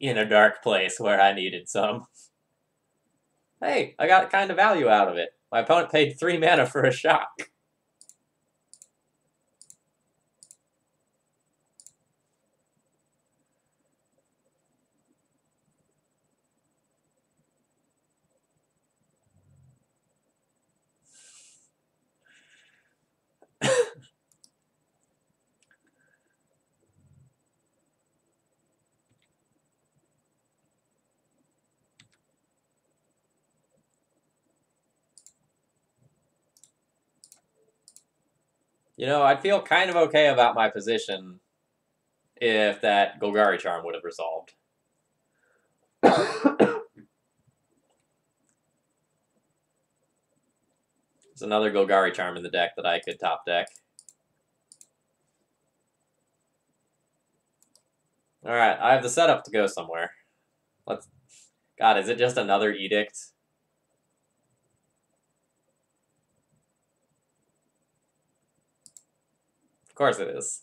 in a dark place where I needed some. Hey, I got kind of value out of it. My opponent paid 3 mana for a shock. You know, I'd feel kind of okay about my position if that Golgari Charm would have resolved. There's another Golgari Charm in the deck that I could top deck. Alright, I have the setup to go somewhere. Let's... God, is it just another Edict? Of course it is.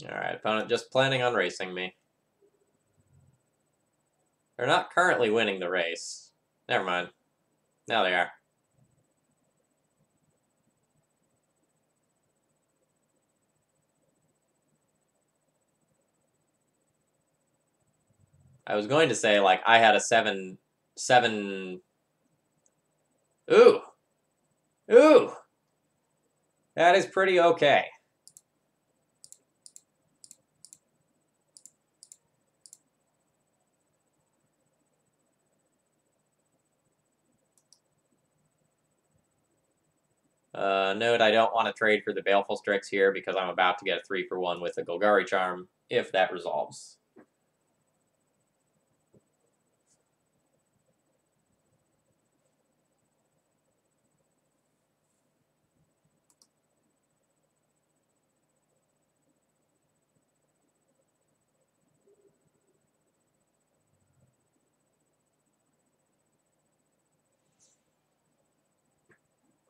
Alright, opponent just planning on racing me. They're not currently winning the race. Never mind. Now they are. I was going to say, like, I had a 7... Ooh! Ooh! That is pretty okay. Note I don't want to trade for the Baleful Strix here because I'm about to get a 3-for-1 with the Golgari Charm, if that resolves.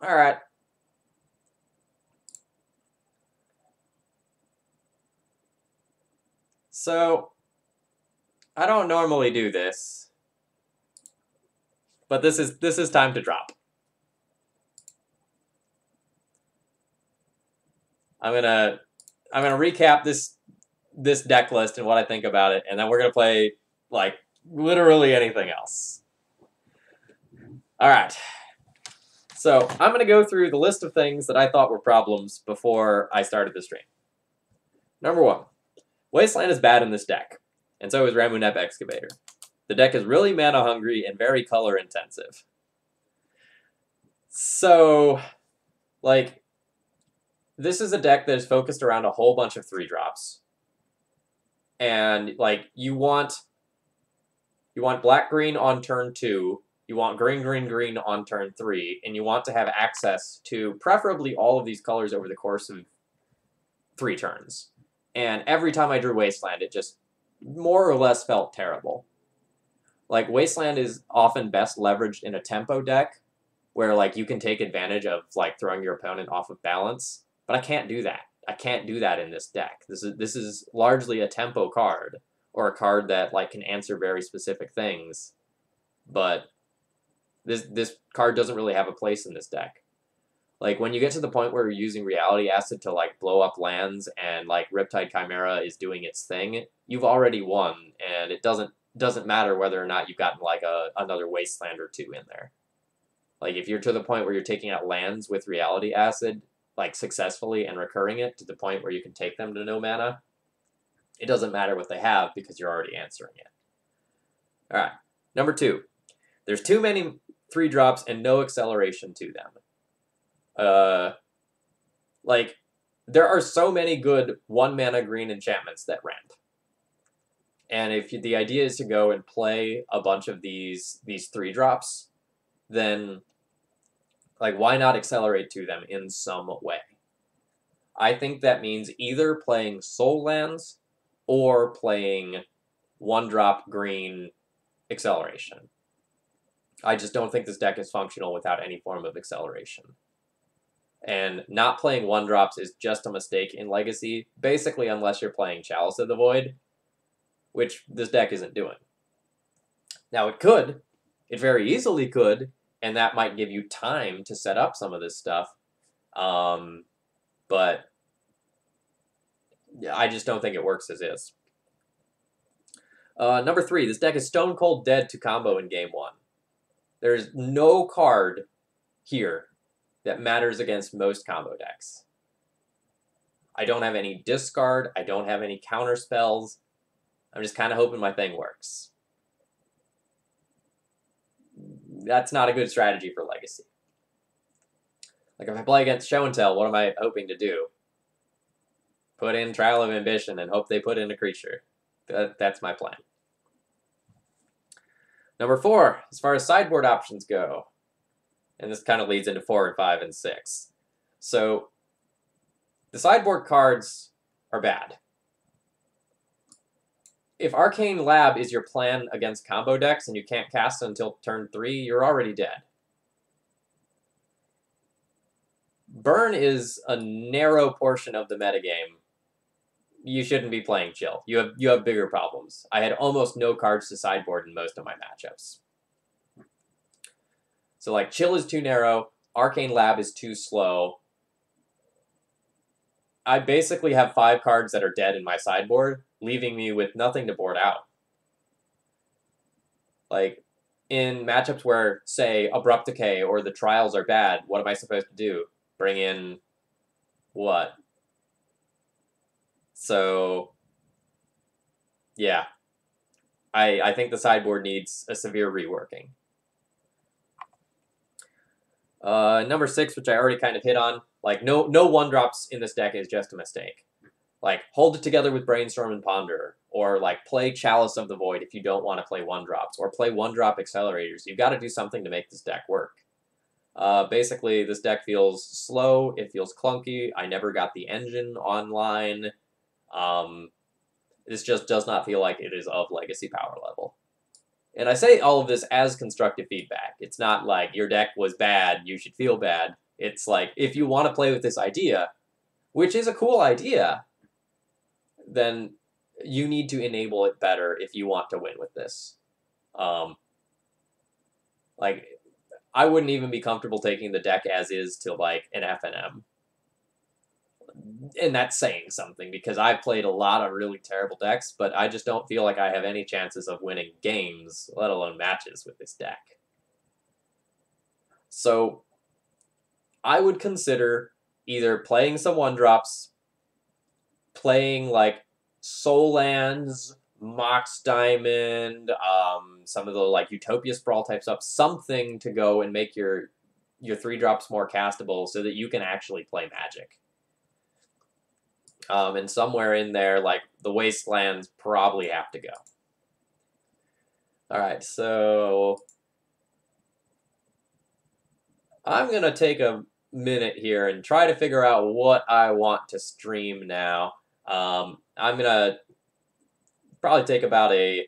Alright. So, I don't normally do this, but this is time to drop. I'm gonna recap this deck list and what I think about it, and then we're gonna play like literally anything else. All right. So I'm gonna go through the list of things that I thought were problems before I started the stream. Number 1, Wasteland is bad in this deck, and so is Ramunap Excavator. The deck is really mana hungry and very color intensive. So, like, this is a deck that is focused around a whole bunch of 3-drops. And, like, you want black-green on turn 2, you want green-green-green on turn 3, and you want to have access to preferably all of these colors over the course of 3 turns. And every time I drew Wasteland, it just more or less felt terrible. Like, Wasteland is often best leveraged in a tempo deck, where, like, you can take advantage of, like, throwing your opponent off of balance, but I can't do that. I can't do that in this deck. This is largely a tempo card, or a card that, like, can answer very specific things, but this card doesn't really have a place in this deck. Like, when you get to the point where you're using Reality Acid to, like, blow up lands and, like, Riptide Chimera is doing its thing, you've already won, and it doesn't matter whether or not you've gotten, like, another Wasteland or 2 in there. Like, if you're to the point where you're taking out lands with Reality Acid, like, successfully and recurring it to the point where you can take them to no mana, it doesn't matter what they have because you're already answering it. Alright, number 2. There's too many 3-drops and no acceleration to them. Like, there are so many good 1-mana green enchantments that ramp. And if the idea is to go and play a bunch of these 3-drops, then, like, why not accelerate to them in some way? I think that means either playing Soul Lands or playing 1-drop green acceleration. I just don't think this deck is functional without any form of acceleration. And not playing 1-drops is just a mistake in Legacy, basically unless you're playing Chalice of the Void, which this deck isn't doing. Now, it could. It very easily could, and that might give you time to set up some of this stuff. But I just don't think it works as is. Number 3, this deck is stone cold dead to combo in game 1. There's no card here that matters against most combo decks. I don't have any discard, I don't have any counter spells. I'm just kind of hoping my thing works. That's not a good strategy for Legacy. Like, if I play against Show and Tell, what am I hoping to do? Put in Trial of Ambition and hope they put in a creature. That's my plan. Number 4, as far as sideboard options go, and this kind of leads into 4 and 5 and 6. So, the sideboard cards are bad. If Arcane Lab is your plan against combo decks and you can't cast it until turn 3, you're already dead. Burn is a narrow portion of the metagame. You shouldn't be playing Chill. You have bigger problems. I had almost no cards to sideboard in most of my matchups. So, like, Chill is too narrow, Arcane Lab is too slow. I basically have 5 cards that are dead in my sideboard, leaving me with nothing to board out. Like, in matchups where, say, Abrupt Decay or the Trials are bad, what am I supposed to do? Bring in what? So, yeah. I think the sideboard needs a severe reworking. Number 6, which I already kind of hit on, like no 1-drops in this deck is just a mistake. Like hold it together with Brainstorm and Ponder, or like play Chalice of the Void if you don't want to play 1-drops, or play 1-drop accelerators. You've got to do something to make this deck work. Basically, this deck feels slow. It feels clunky. I never got the engine online. This just does not feel like it is of Legacy power level. And I say all of this as constructive feedback. It's not like your deck was bad, you should feel bad. It's like, if you want to play with this idea, which is a cool idea, then you need to enable it better if you want to win with this. Like, I wouldn't even be comfortable taking the deck as is to, like, an FNM. And that's saying something, because I've played a lot of really terrible decks, but I just don't feel like I have any chances of winning games, let alone matches, with this deck. So, I would consider either playing some 1-drops, playing, like, Soul Lands, Mox Diamond, some of the, like, Utopia Sprawl type stuff, something to go and make your 3-drops more castable so that you can actually play Magic. And somewhere in there, like, the Wastelands probably have to go. Alright, so I'm going to take a minute here and try to figure out what I want to stream now. I'm going to probably take about a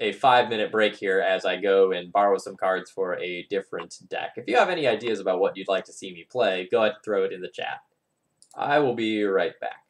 5-minute break here as I go and borrow some cards for a different deck. If you have any ideas about what you'd like to see me play, go ahead and throw it in the chat. I will be right back.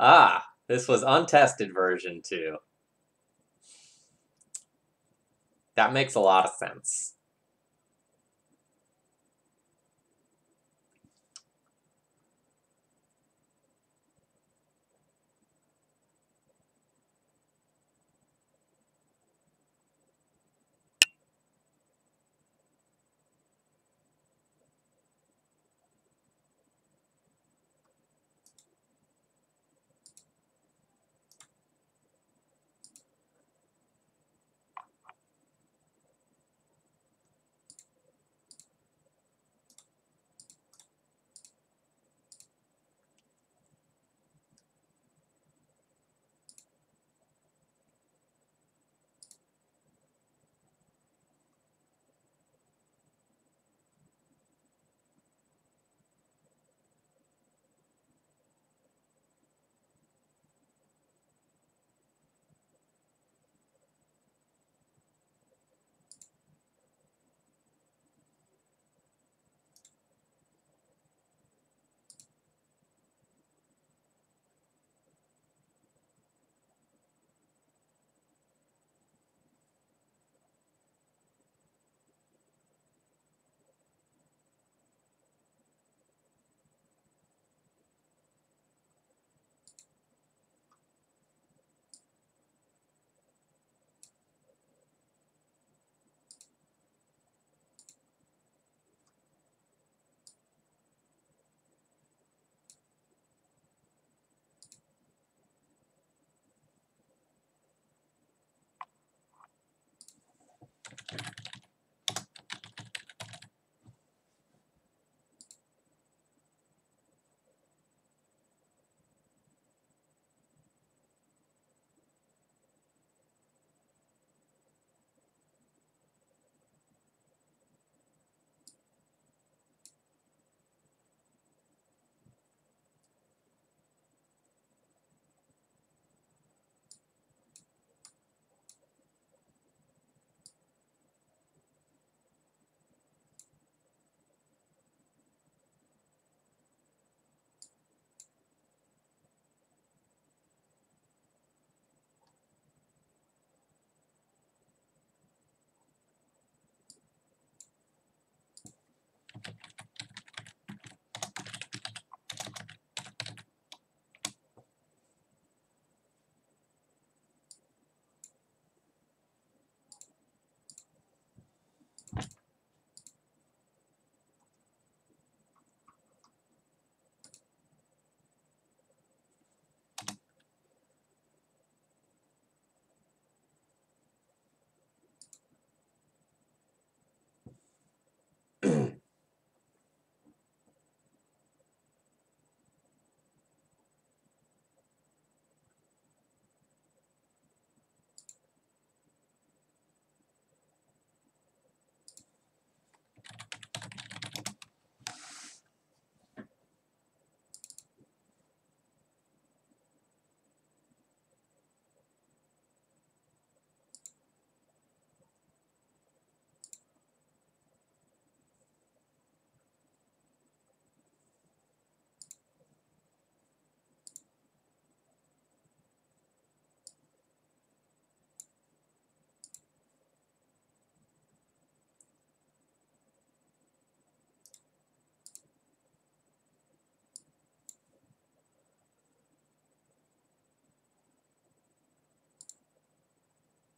Ah, this was untested version 2. That makes a lot of sense.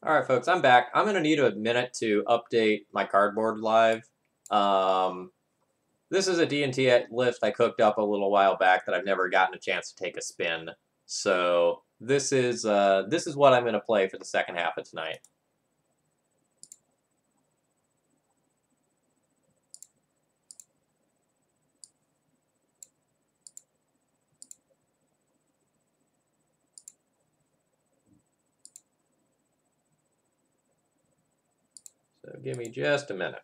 Alright, folks, I'm back. I'm going to need a minute to update my cardboard live. This is a D&T list I cooked up a little while back that I've never gotten a chance to take a spin. So this is what I'm going to play for the second half of tonight. So give me just a minute.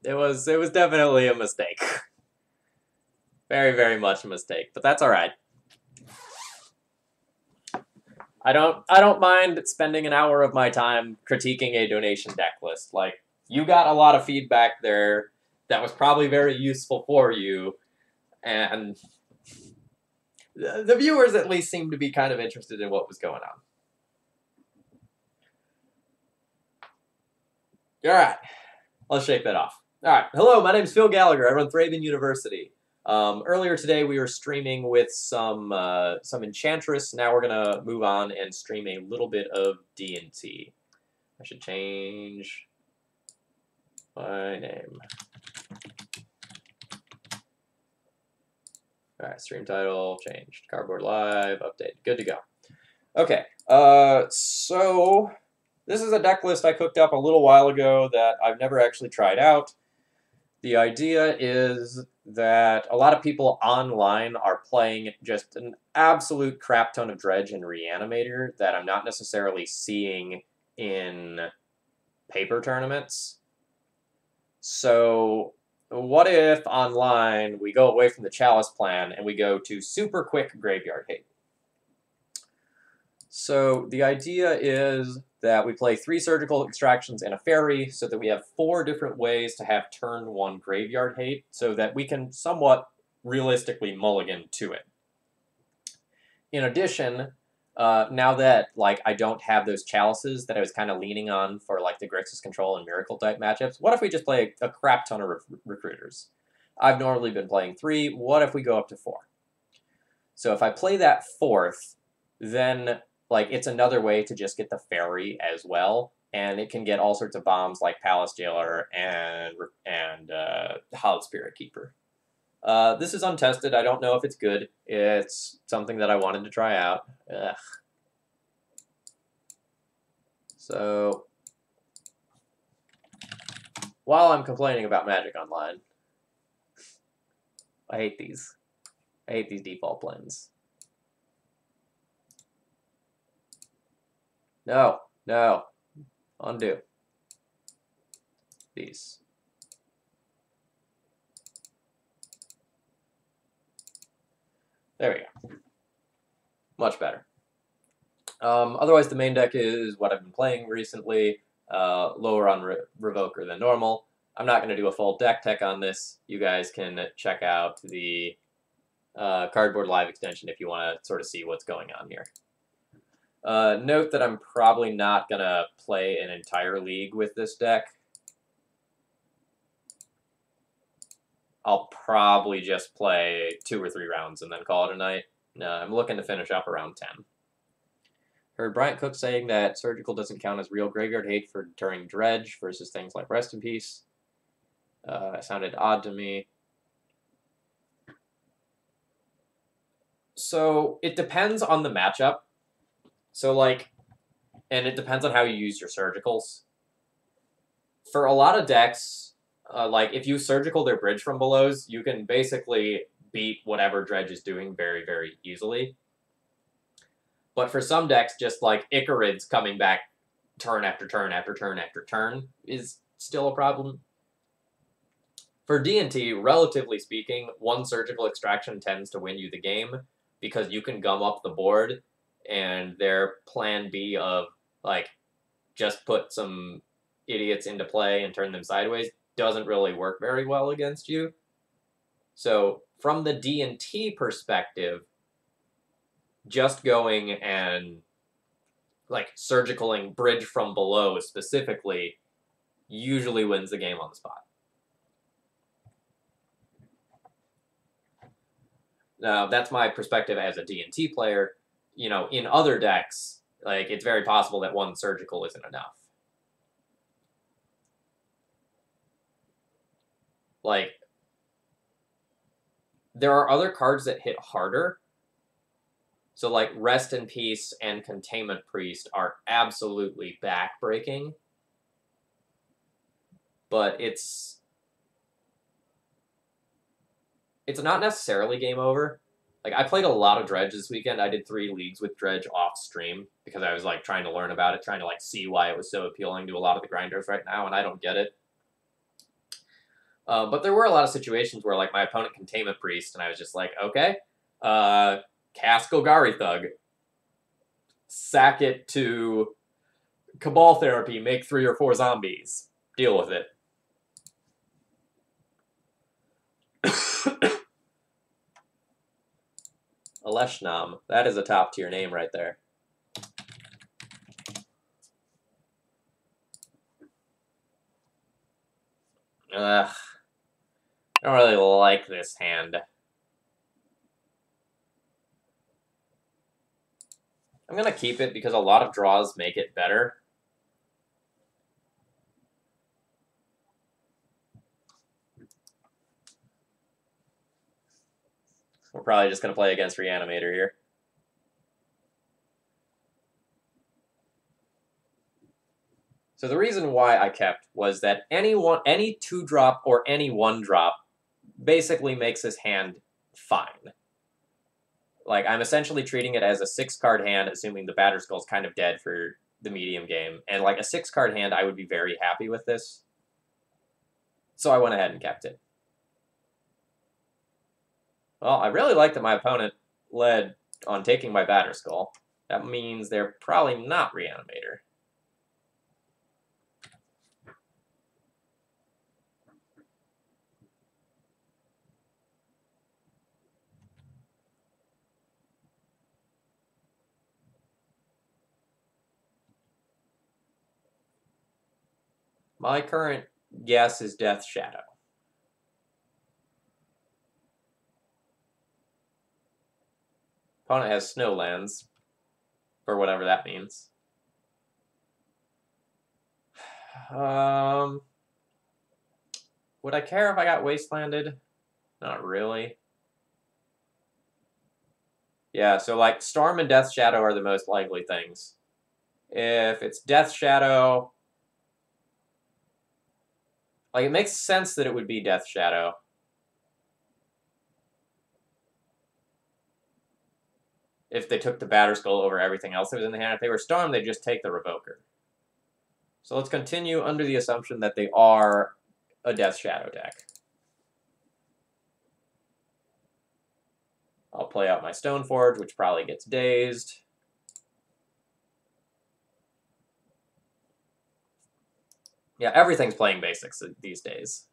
It was definitely a mistake. Very, very much a mistake, but that's all right. I don't mind spending an hour of my time critiquing a donation deck list. Like, you got a lot of feedback there that was probably very useful for you, and the viewers at least seemed to be kind of interested in what was going on. All right, let's shake that off. All right, hello, my name is Phil Gallagher. I run Thraben University. Earlier today, we were streaming with some Enchantress. Now we're gonna move on and stream a little bit of D&T. I should change my name. All right, stream title changed. Cardboard Live update. Good to go. Okay. So this is a deck list I cooked up a little while ago that I've never actually tried out. The idea is that a lot of people online are playing just an absolute crap ton of Dredge and Reanimator that I'm not necessarily seeing in paper tournaments. So what if online we go away from the Chalice plan and we go to super quick Graveyard Hate? So the idea is that we play 3 Surgical Extractions and a Fairy so that we have 4 different ways to have turn 1 Graveyard Hate so that we can somewhat realistically mulligan to it. In addition, now that I don't have those Chalices that I was kind of leaning on for the Grixis Control and Miracle type matchups, what if we just play a crap ton of Recruiters? I've normally been playing 3, what if we go up to 4? So if I play that 4th, then it's another way to just get the Fairy as well, and it can get all sorts of bombs like Palace Jailer and Hallowed Spirit Keeper. This is untested. I don't know if it's good. It's something that I wanted to try out. Ugh. So, while I'm complaining about Magic Online, I hate these. I hate these default planes. No, no. Undo. These. There we go. Much better. Otherwise, the main deck is what I've been playing recently, lower on Revoker than normal. I'm not going to do a full deck tech on this. You guys can check out the Cardboard Live extension if you want to sort of see what's going on here. Note that I'm probably not going to play an entire league with this deck. I'll probably just play 2 or 3 rounds and then call it a night. I'm looking to finish up around 10. Heard Bryant Cook saying that Surgical doesn't count as real graveyard hate for during Dredge versus things like Rest in Peace. It sounded odd to me. So it depends on the matchup. So and it depends on how you use your Surgicals. For a lot of decks, if you Surgical their Bridge from Belows, you can basically beat whatever Dredge is doing very, very easily. But for some decks, just like Icarid's coming back turn after turn after turn after turn is still a problem. For D&T, relatively speaking, 1 Surgical Extraction tends to win you the game because you can gum up the board, and their plan B of, just put some idiots into play and turn them sideways doesn't really work very well against you. So from the D&T perspective, just going and surgicaling Bridge from Below specifically usually wins the game on the spot. Now, that's my perspective as a D&T player. In other decks, it's very possible that 1 Surgical isn't enough. There are other cards that hit harder. So, Rest in Peace and Containment Priest are absolutely back-breaking. But it's not necessarily game over. I played a lot of Dredge this weekend. I did 3 leagues with Dredge off stream because I was, trying to learn about it, trying to, see why it was so appealing to a lot of the grinders right now, and I don't get it. But there were a lot of situations where, my opponent Containment Priest, and I was just like, okay, cast Golgari Thug, sack it to Cabal Therapy, make 3 or 4 zombies, deal with it. Aleshnam, that is a top-tier name right there. Ugh. I don't really like this hand. I'm going to keep it because a lot of draws make it better. We're probably just going to play against Reanimator here. So the reason why I kept was that any 2-drop or any 1-drop basically makes this hand fine. I'm essentially treating it as a 6-card hand, assuming the Batterskull's kind of dead for the medium game. And a 6-card hand, I would be very happy with this. So I went ahead and kept it. Well, I really like that my opponent led on taking my Batterskull. That means they're probably not Reanimator. My current guess is Death Shadow. Opponent has Snowlands, for whatever that means. Would I care if I got Wastelanded? Not really. Yeah, so Storm and Death Shadow are the most likely things. If it's Death Shadow, it makes sense that it would be Death Shadow. If they took the Batterskull over everything else that was in the hand. If they were Storm, they'd just take the Revoker. So let's continue under the assumption that they are a Death Shadow deck. I'll play out my Stoneforge, which probably gets dazed. Yeah, everything's playing basics these days.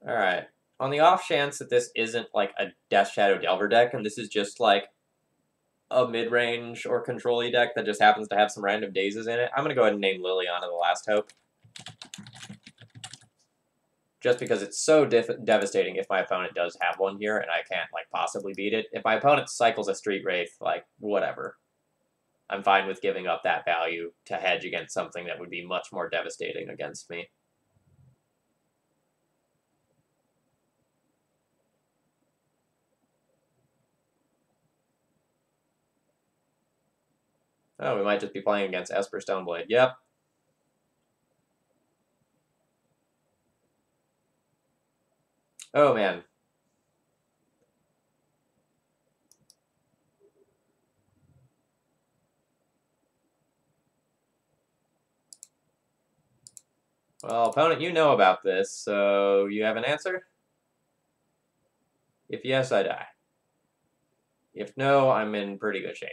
Alright. On the off chance that this isn't like a Death Shadow Delver deck, and this is just like a mid-range or control-y deck that just happens to have some random dazes in it, I'm going to go ahead and name Liliana the Last Hope. Just because it's so devastating if my opponent does have one here and I can't like possibly beat it. If my opponent cycles a Street Wraith, like, whatever. I'm fine with giving up that value to hedge against something that would be much more devastating against me. Oh, we might just be playing against Esper Stoneblade. Yep. Oh, man. Well, opponent, you know about this, so you have an answer? If yes, I die. If no, I'm in pretty good shape.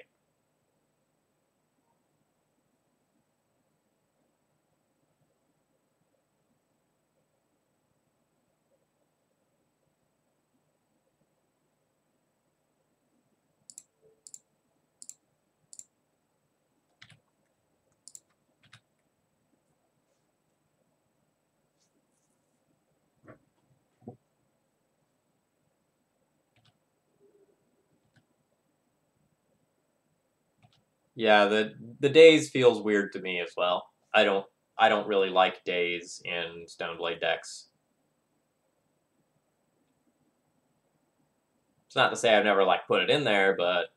Yeah, the daze feels weird to me as well. I don't really like daze in Stoneblade decks. It's not to say I've never like put it in there, but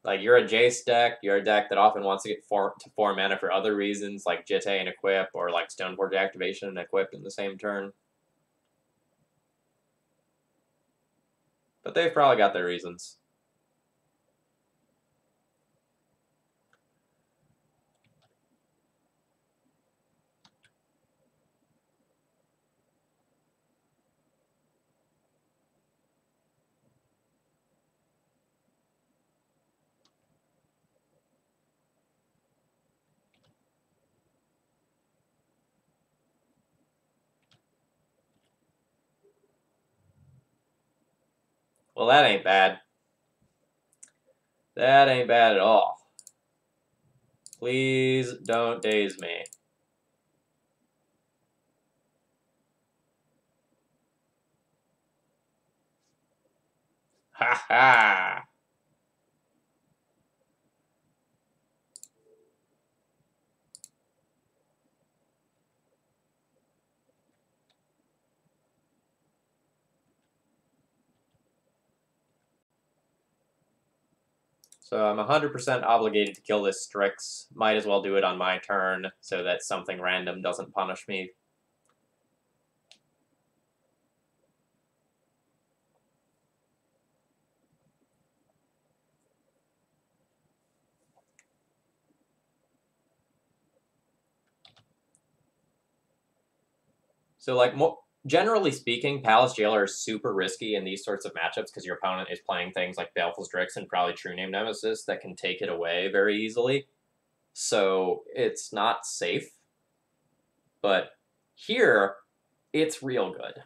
like you're a Jace deck, you're a deck that often wants to get to 4 mana for other reasons, like Jitte and Equip, or like Stoneforge activation and Equip in the same turn. But they've probably got their reasons. Well, that ain't bad. That ain't bad at all. Please don't daze me. Ha ha! So I'm 100% obligated to kill this Strix. Might as well do it on my turn so that something random doesn't punish me. So, like, generally speaking, Palace Jailer is super risky in these sorts of matchups because your opponent is playing things like Baleful Strix and probably True Name Nemesis that can take it away very easily. So it's not safe. But here, it's real good.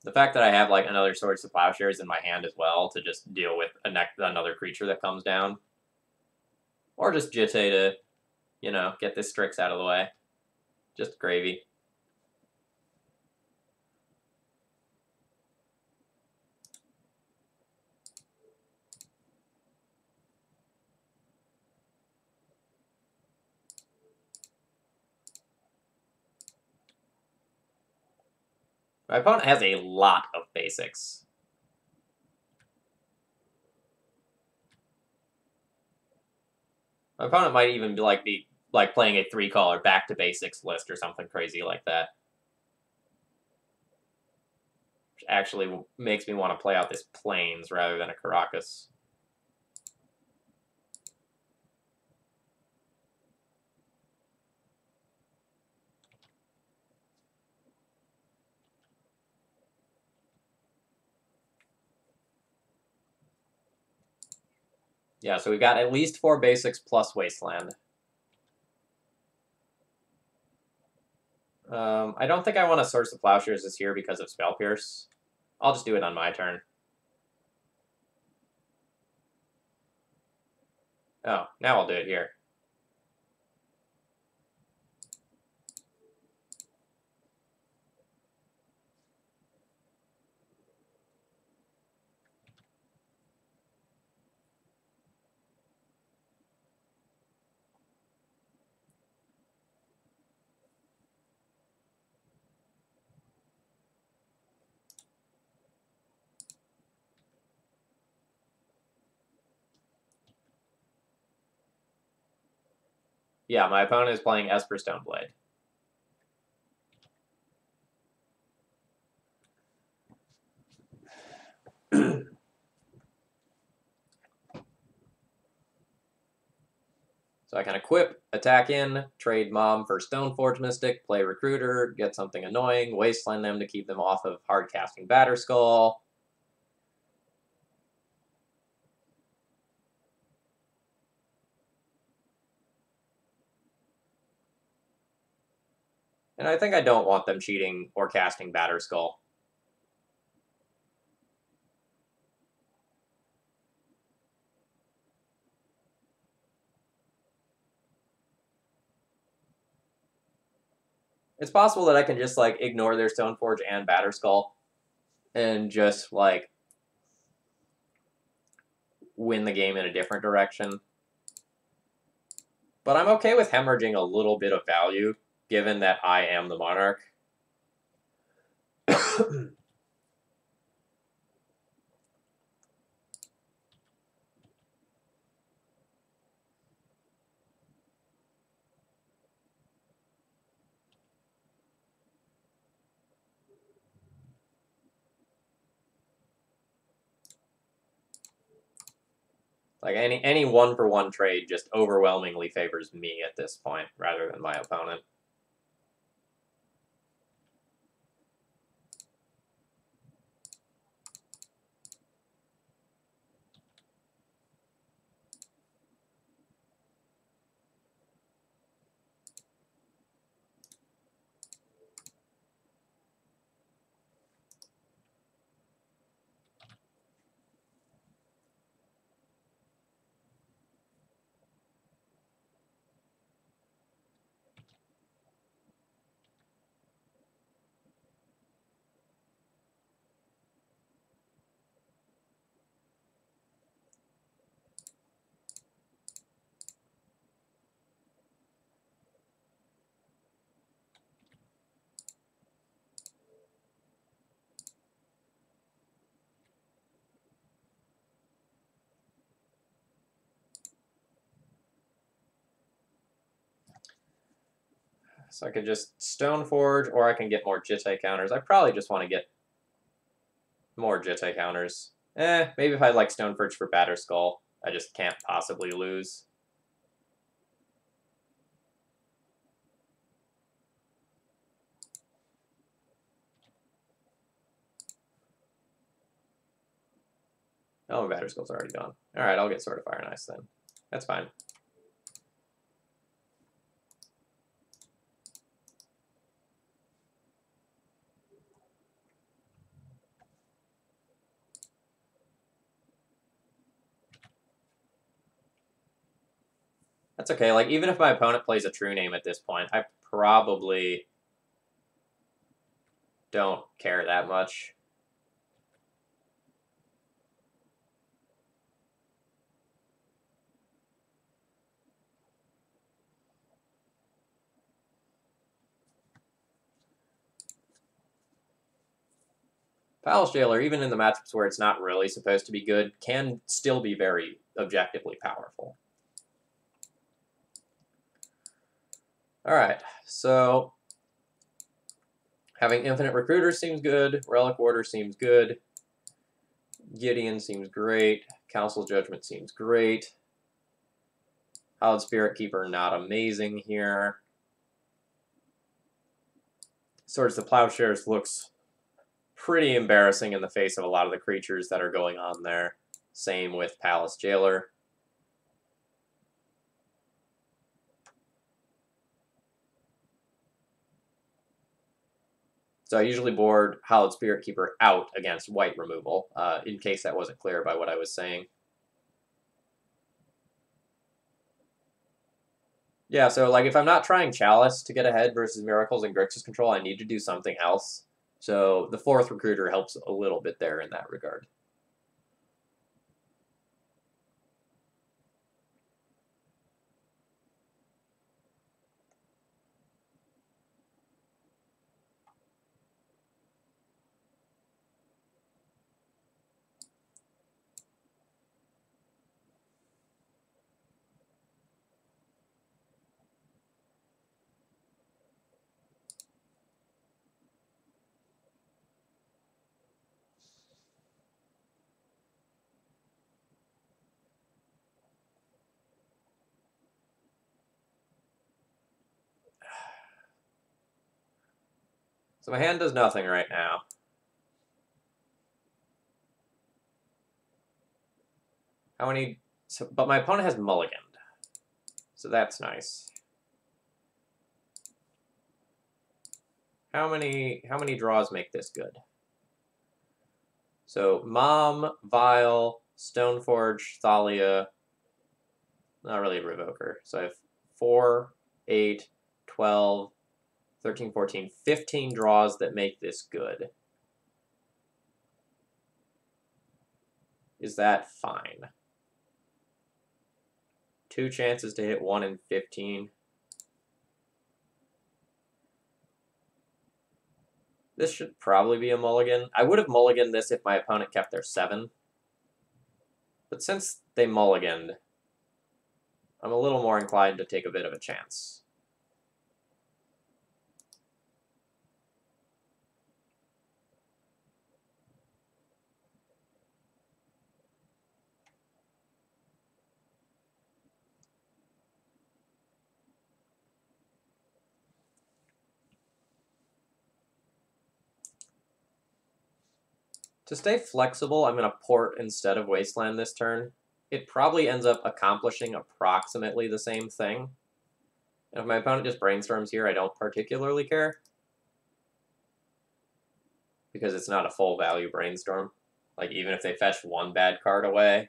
The fact that I have like another Swords to Plowshares in my hand as well to just deal with another creature that comes down, or just Jitte to, get this Strix out of the way. Just gravy. My opponent has a lot of basics. My opponent might even be playing a 3-color back to basics list or something crazy like that. Which actually makes me want to play out this Plains rather than a Caracas. Yeah, so we've got at least 4 basics plus Wasteland. I don't think I want to Swords to Plowshares this here because of Spell Pierce. I'll just do it on my turn. Oh, now I'll do it here. Yeah, my opponent is playing Esper Stoneblade. So I can equip, attack in, trade Mom for Stoneforge Mystic, play Recruiter, get something annoying, Wasteland them to keep them off of hard-casting Batterskull. And I think I don't want them cheating or casting Batterskull. It's possible that I can just, like, ignore their Stoneforge and Batterskull and just, like, win the game in a different direction. But I'm okay with hemorrhaging a little bit of value, given that I am the Monarch. Like, any one-for-one trade just overwhelmingly favors me at this point, rather than my opponent. So I could just Stoneforge, or I can get more Jitte counters. I probably just want to get more Jitte counters. Maybe if I like Stoneforge for Batterskull, I just can't possibly lose. Oh, Batterskull's already gone. Alright, I'll get Sword of Fire and Ice then. That's fine. That's okay. Like, even if my opponent plays a True Name at this point, I probably don't care that much. Palace Jailer, even in the matchups where it's not really supposed to be good, can still be very objectively powerful. Alright, so having Infinite Recruiter seems good, Relic Order seems good, Gideon seems great, Council Judgment seems great, Hallowed Spirit Keeper not amazing here. Swords to Plowshares looks pretty embarrassing in the face of a lot of the creatures that are going on there. Same with Palace Jailer. So I usually board Hallowed Spirit Keeper out against white removal, in case that wasn't clear by what I was saying. Yeah, so like if I'm not trying Chalice to get ahead versus Miracles and Grixis control, I need to do something else. So the 4th Recruiter helps a little bit there in that regard. So my hand does nothing right now. How many... So, but my opponent has mulliganed. So that's nice. How many draws make this good? So Mom, Vile, Stoneforge, Thalia... Not really a Revoker. So I have 4, 8, 12, 13, 14, 15 draws that make this good. Is that fine? 2 chances to hit 1 in 15. This should probably be a mulligan. I would have mulliganed this if my opponent kept their 7. But since they mulliganed, I'm a little more inclined to take a bit of a chance. To stay flexible, I'm going to port instead of Wasteland this turn. It probably ends up accomplishing approximately the same thing. And if my opponent just brainstorms here, I don't particularly care. Because it's not a full value brainstorm. Like, even if they fetch 1 bad card away,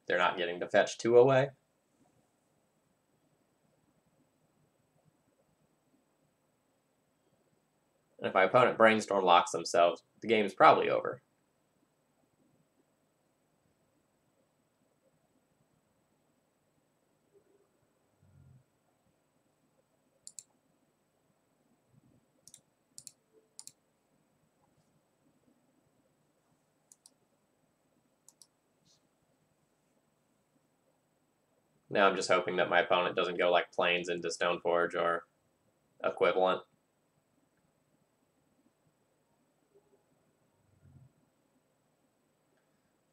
they're not getting to fetch 2 away. And if my opponent brainstorm locks themselves, the game's probably over. Now I'm just hoping that my opponent doesn't go like Plains into Stoneforge or equivalent.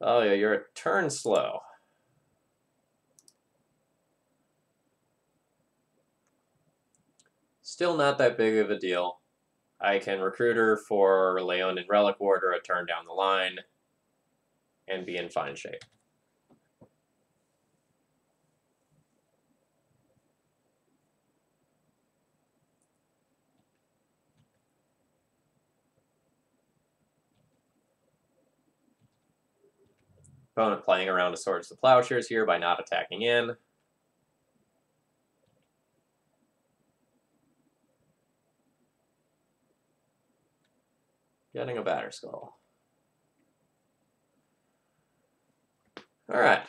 Oh yeah, you're a turn slow. Still not that big of a deal. I can Recruiter for Leon and Relic Warder a turn down the line and be in fine shape. Opponent playing around a Swords to Plowshares here by not attacking in. Getting a Batterskull. Alright.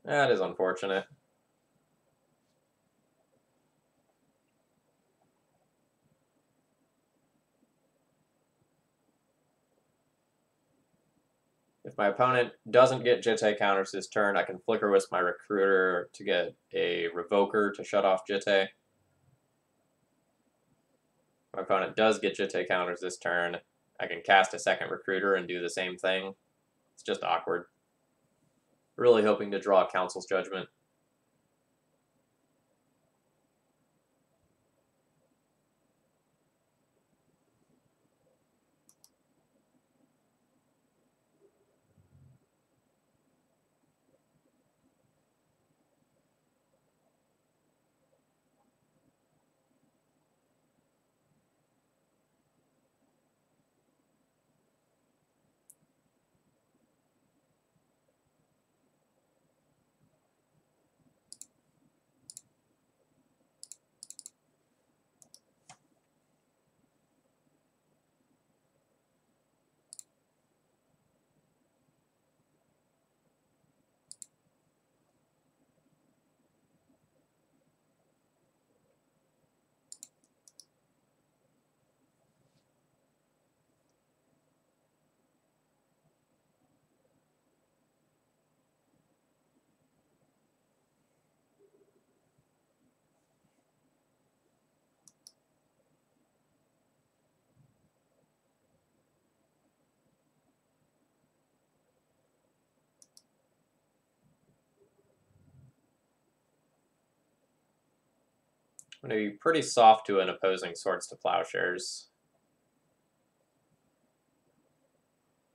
That is unfortunate. If my opponent doesn't get Jitte counters this turn, I can Flicker Wisp my Recruiter to get a Revoker to shut off Jitte. My opponent does get Jitte counters this turn. I can cast a second Recruiter and do the same thing. It's just awkward. Really hoping to draw a Council's Judgment. I'm going to be pretty soft to an opposing Swords to Plowshares.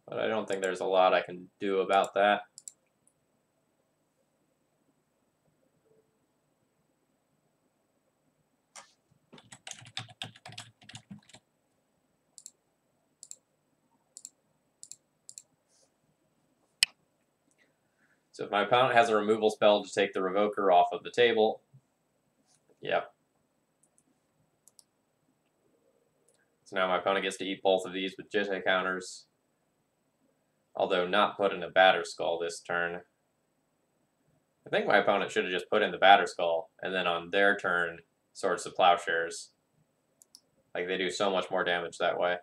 But I don't think there's a lot I can do about that. So if my opponent has a removal spell to take the Revoker off of the table, yep. So now my opponent gets to eat both of these with Jitte counters. Although not put in a Batterskull this turn. I think my opponent should have just put in the Batterskull, and then on their turn, Swords to Plowshares. Like, they do so much more damage that way.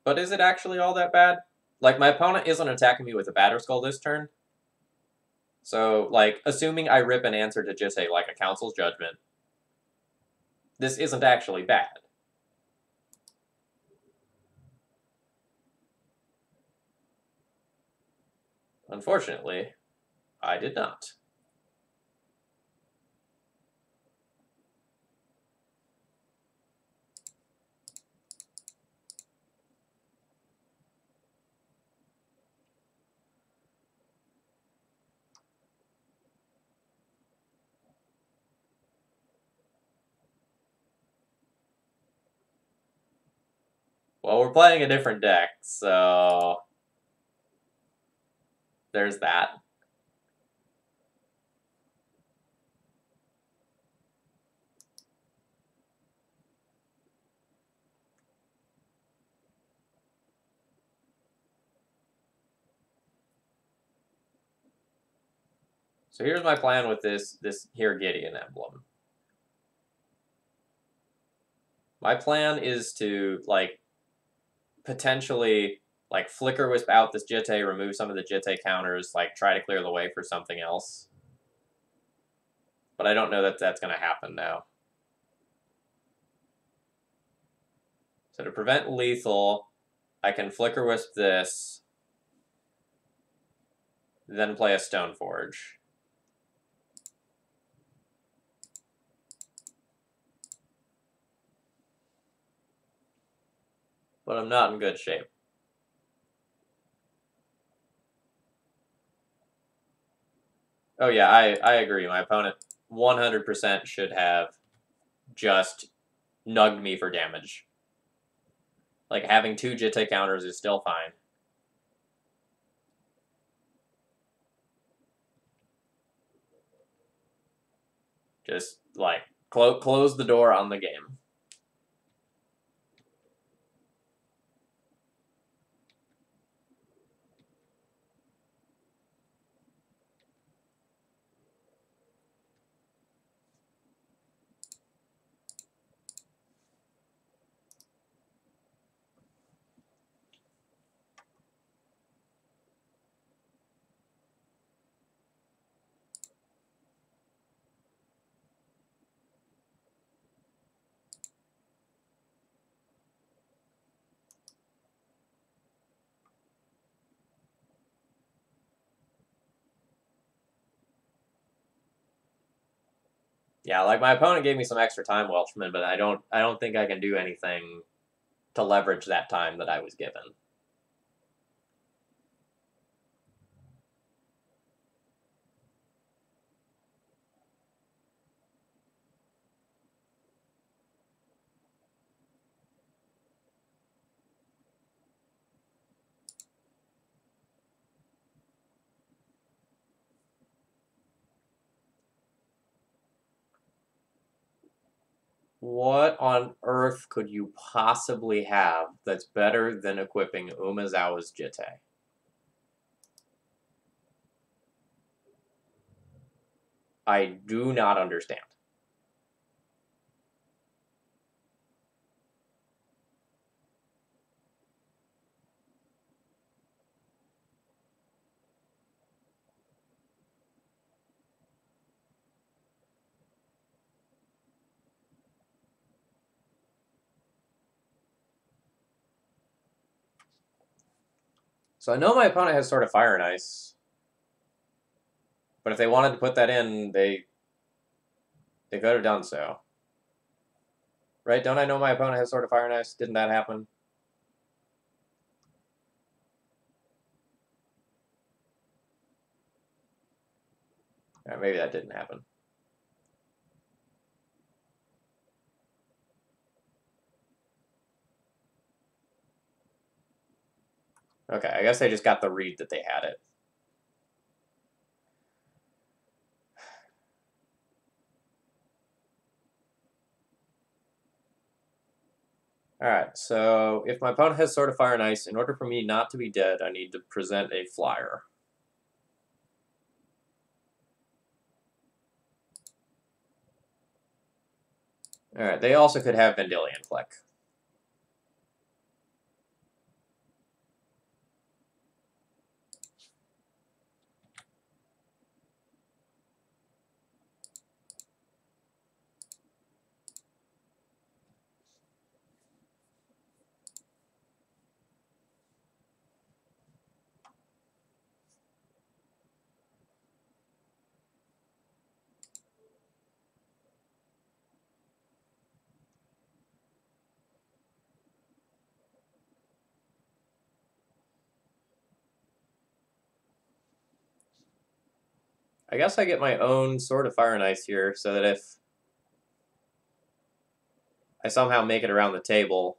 But is it actually all that bad? Like, my opponent isn't attacking me with a Batterskull this turn. So, like, assuming I rip an answer to just say, like, a Council's Judgment, this isn't actually bad. Unfortunately, I did not. Well, we're playing a different deck, so there's that. So here's my plan with this here Gideon emblem. My plan is to, like, potentially, like, Flicker Wisp out this Jitte, remove some of the Jitte counters, like, try to clear the way for something else. But I don't know that that's going to happen now. So to prevent lethal, I can Flicker Wisp this, then play a Stoneforge. But I'm not in good shape. Oh yeah, I agree. My opponent 100% should have just nugged me for damage. Like, having 2 Jitte counters is still fine. Just, like, close the door on the game. Yeah, like my opponent gave me some extra time, Welchman, but I don't think I can do anything to leverage that time that I was given. What on earth could you possibly have that's better than equipping Umezawa's Jitte? I do not understand. So I know my opponent has Sword of Fire and Ice, but if they wanted to put that in, they could have done so. Right? Don't I know my opponent has Sword of Fire and Ice? Didn't that happen? Maybe that didn't happen. Okay, I guess I just got the read that they had it. Alright, so if my opponent has Sword of Fire and Ice, in order for me not to be dead, I need to present a flyer. Alright, they also could have Vendilion Fleck. I guess I get my own Sword of Fire and Ice here, so that if I somehow make it around the table,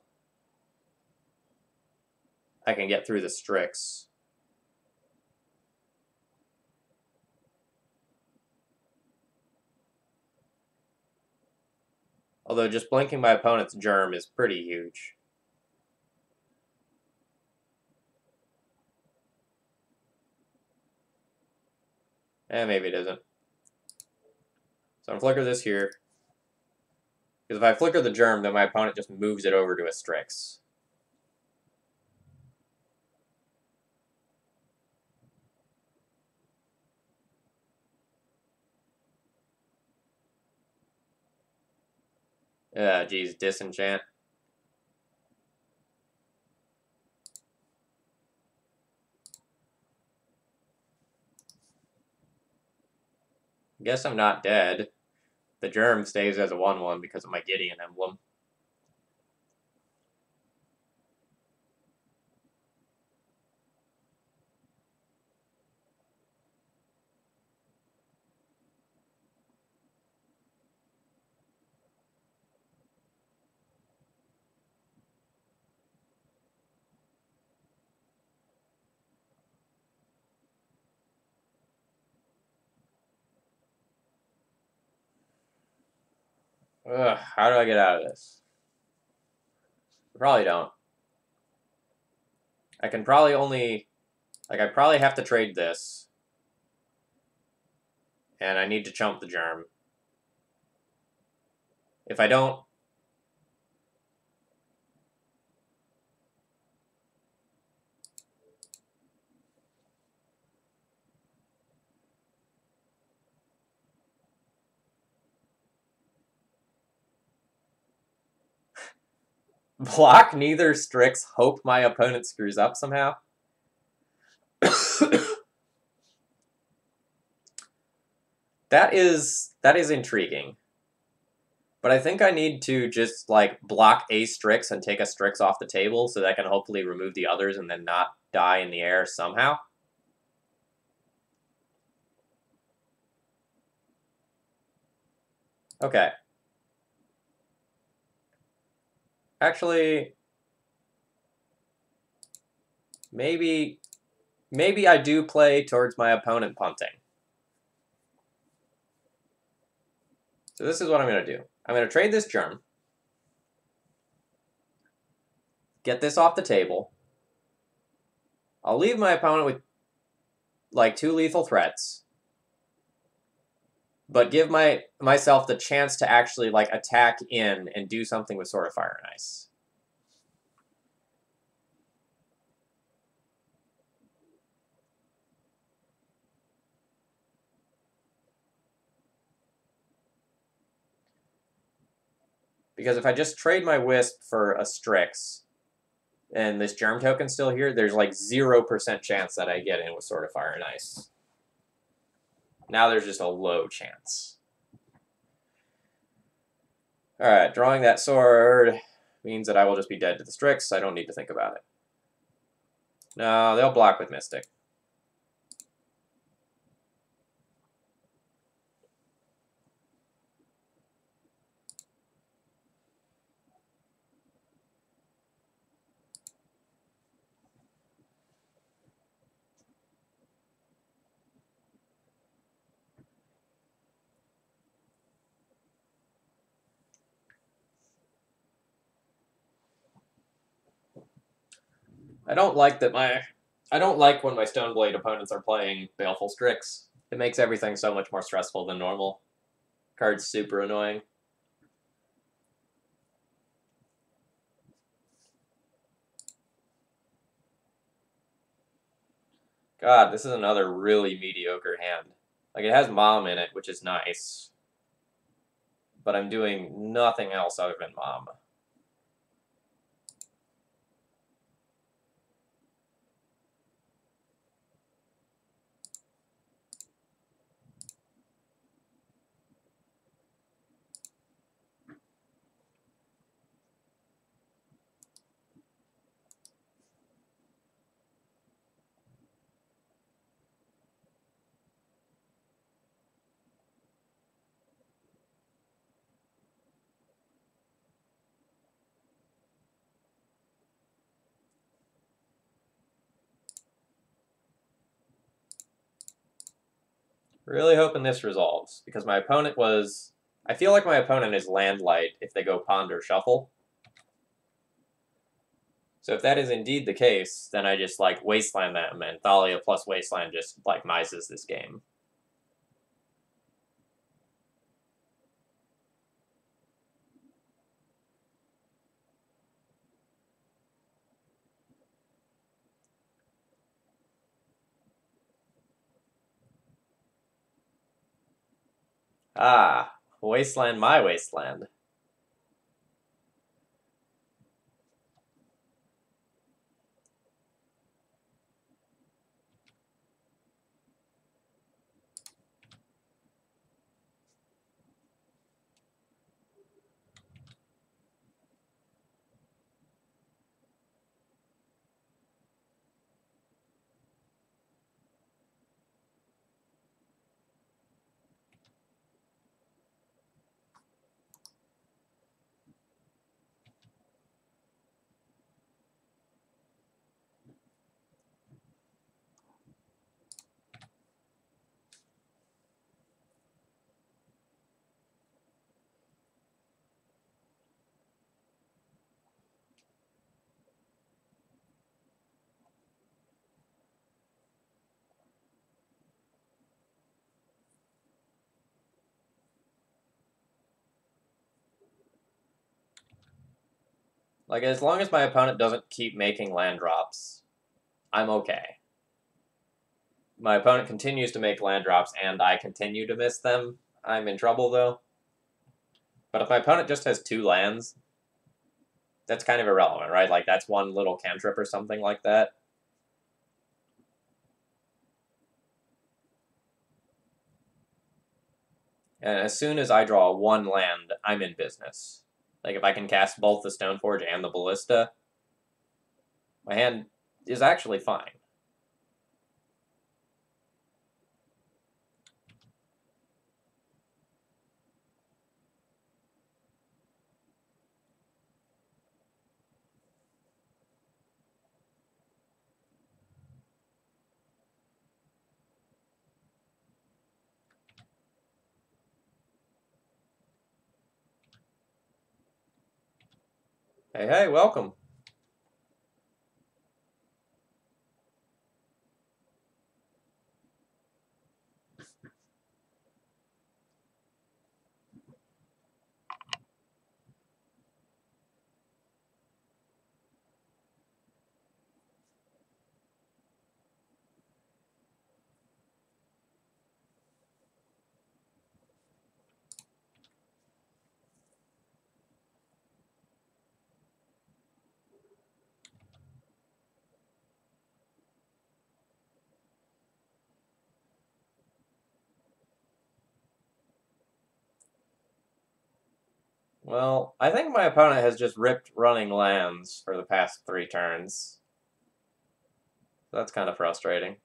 I can get through the Strix. Although just blinking my opponent's Germ is pretty huge. Maybe it isn't. So I'm flicker this here. Because if I flicker the Germ, then my opponent just moves it over to a Strix. Geez, Disenchant. Guess I'm not dead. The Germ stays as a 1/1 because of my Gideon emblem. Ugh, how do I get out of this? Probably don't. I can probably only... Like, I probably have to trade this. And I need to chump the Germ. If I don't... Block neither Strix, hope my opponent screws up somehow? That is intriguing. But I think I need to just, like, block a Strix and take a Strix off the table so that I can hopefully remove the others and then not die in the air somehow. Okay. Actually, maybe I do play towards my opponent punting. So this is what I'm going to do. I'm going to trade this germ. Get this off the table. I'll leave my opponent with, like, 2 lethal threats. But give myself the chance to actually, like, attack in and do something with Sword of Fire and Ice. Because if I just trade my Wisp for a Strix, and this Germ token's still here, there's like 0% chance that I get in with Sword of Fire and Ice. Now there's just a low chance. Alright, drawing that sword means that I will just be dead to the Strix. I don't need to think about it. No, they'll block with Mystic. I don't like when my Stoneblade opponents are playing Baleful Strix. It makes everything so much more stressful than normal. Card's super annoying. God, this is another really mediocre hand. Like, it has Mom in it, which is nice. But I'm doing nothing else other than Mom. Really hoping this resolves, because my opponent was... I feel like my opponent is Landlight if they go Pond or Shuffle. So if that is indeed the case, then I just, like, Wasteland them, and Thalia plus Wasteland just, like, mises this game. Ah, Wasteland my Wasteland. Like, as long as my opponent doesn't keep making land drops, I'm okay. My opponent continues to make land drops, and I continue to miss them. I'm in trouble, though. But if my opponent just has 2 lands, that's kind of irrelevant, right? Like, that's one little cantrip or something like that. And as soon as I draw one land, I'm in business. Like, if I can cast both the Stoneforge and the Ballista, my hand is actually fine. Hey, hey, welcome. Well, I think my opponent has just ripped running lands for the past 3 turns. That's kind of frustrating.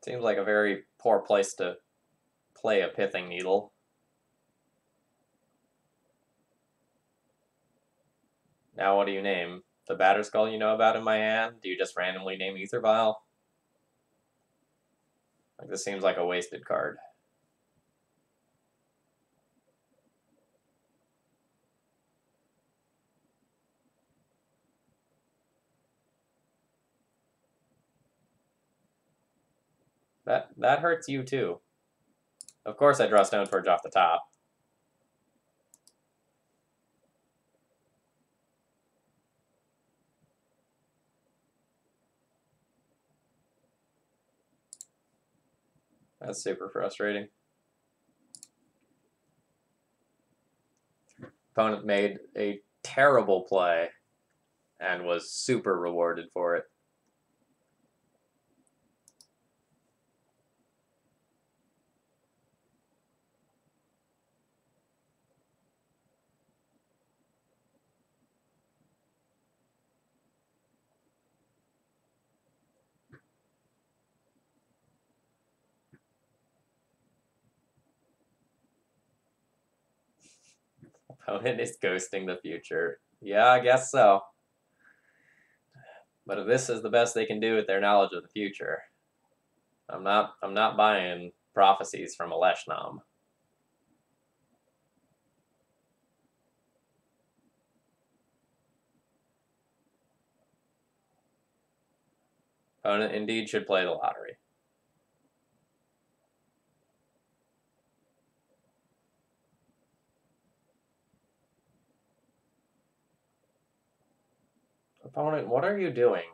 Seems like a very poor place to play a Pithing Needle. Now what do you name? The Batterskull you know about in my hand? Do you just randomly name Ether Vial? Like, this seems like a wasted card. That hurts you too. Of course I draw Stoneforge off the top. That's super frustrating. Opponent made a terrible play and was super rewarded for it. Opponent is ghosting the future. Yeah, I guess so. But if this is the best they can do with their knowledge of the future, I'm not buying prophecies from a Leshnam. Opponent indeed should play the lottery. Opponent, what are you doing?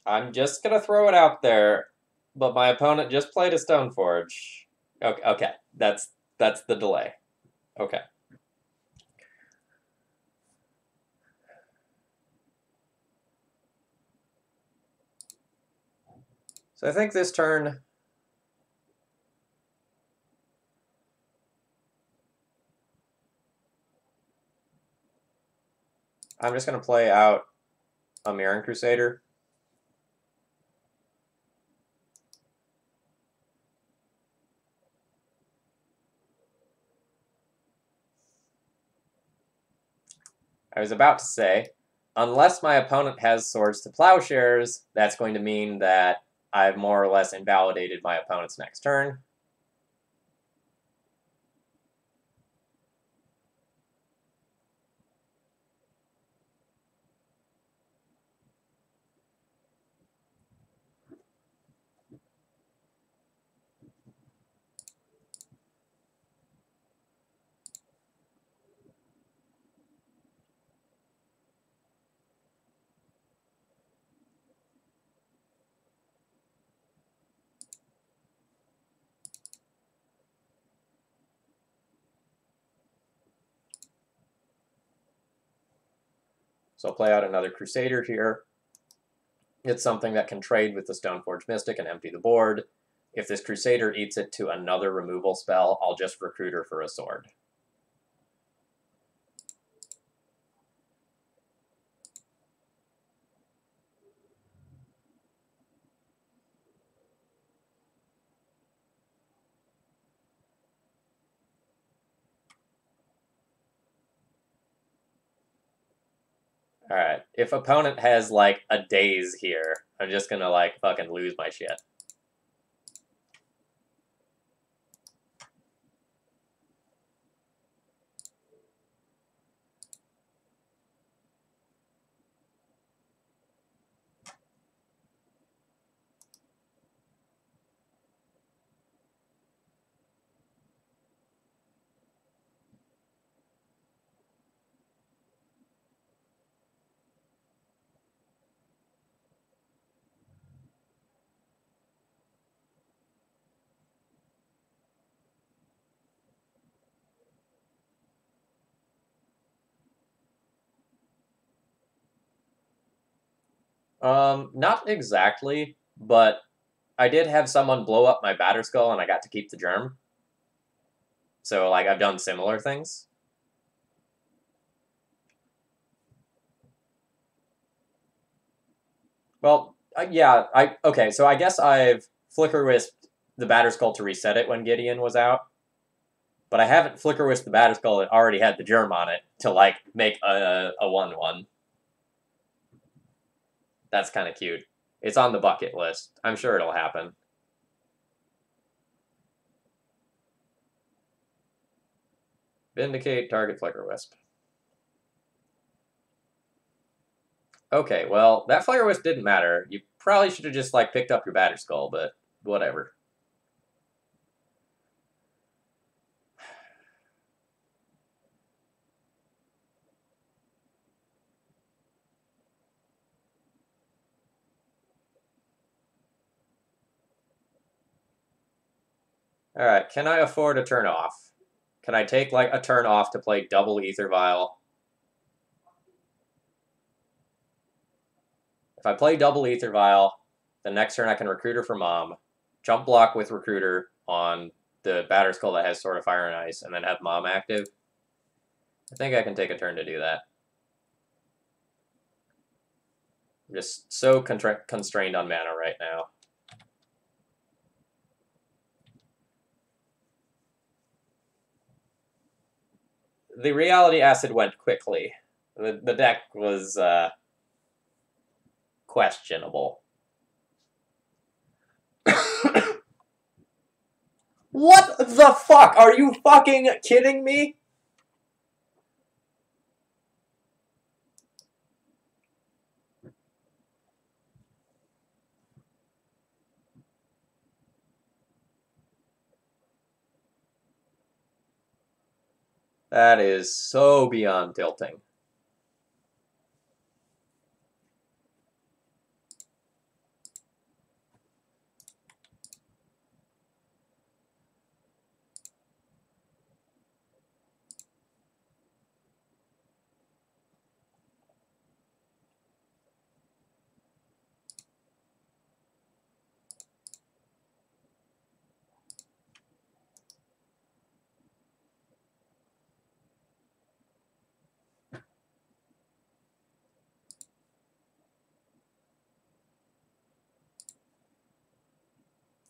I'm just gonna throw it out there, but my opponent just played a Stoneforge. Okay, okay, that's the delay. Okay. So I think this turn I'm just gonna play out a Mirran Crusader. I was about to say, unless my opponent has Swords to Plowshares, that's going to mean that I've more or less invalidated my opponent's next turn. So I'll play out another Crusader here. It's something that can trade with the Stoneforge Mystic and empty the board. If this Crusader eats it to another removal spell, I'll just Recruiter for a sword. Alright, if opponent has, like, a daze here, I'm just gonna, like, fucking lose my shit. Not exactly, but I did have someone blow up my Batterskull and I got to keep the germ. So, like, I've done similar things. Well, yeah, okay, so I guess I've Flicker Wisped the Batterskull to reset it when Gideon was out. But I haven't Flicker Wisped the Batterskull that already had the germ on it to, like, make a 1/1. That's kind of cute. It's on the bucket list. I'm sure it'll happen. Vindicate, target Flicker Wisp. Okay, well, that Flicker Wisp didn't matter. You probably should have just, like, picked up your Batterskull, but whatever. Alright, can I afford a turn off? Can I take, like, a turn off to play double Ether Vial? If I play double Ether Vial, the next turn I can Recruiter for Mom, jump block with Recruiter on the Batterskull that has Sword of Fire and Ice, and then have Mom active. I think I can take a turn to do that. I'm just so constrained on mana right now. The Reality Acid went quickly. The deck was questionable. What the fuck? Are you fucking kidding me? That is so beyond tilting.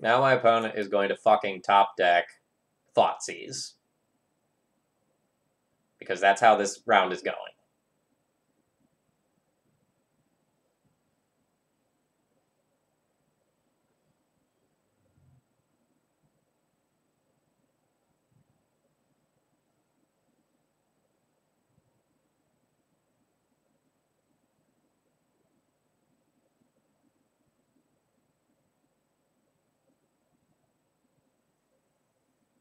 Now my opponent is going to fucking top deck Thoughtseize. Because that's how this round is going.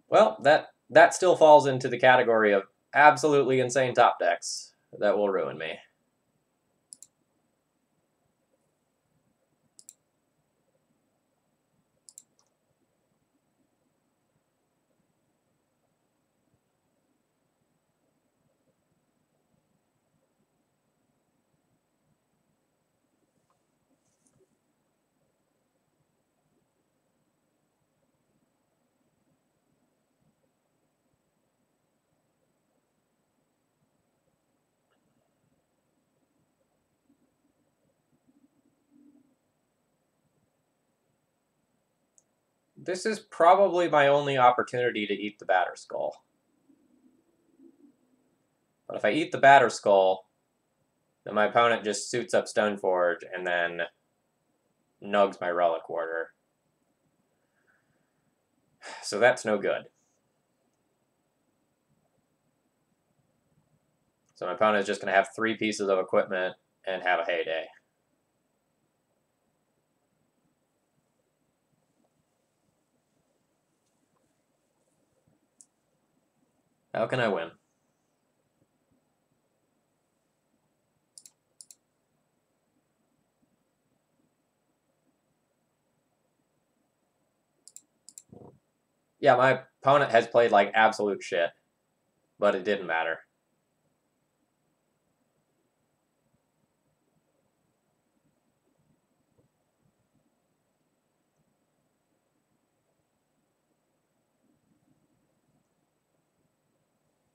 Well, that still falls into the category of absolutely insane top decks that will ruin me. This is probably my only opportunity to eat the Batterskull. But if I eat the Batterskull, then my opponent just suits up Stoneforge and then nugs my Relic Warder. So that's no good. So my opponent is just going to have 3 pieces of equipment and have a heyday. How can I win? Yeah, my opponent has played like absolute shit, but it didn't matter.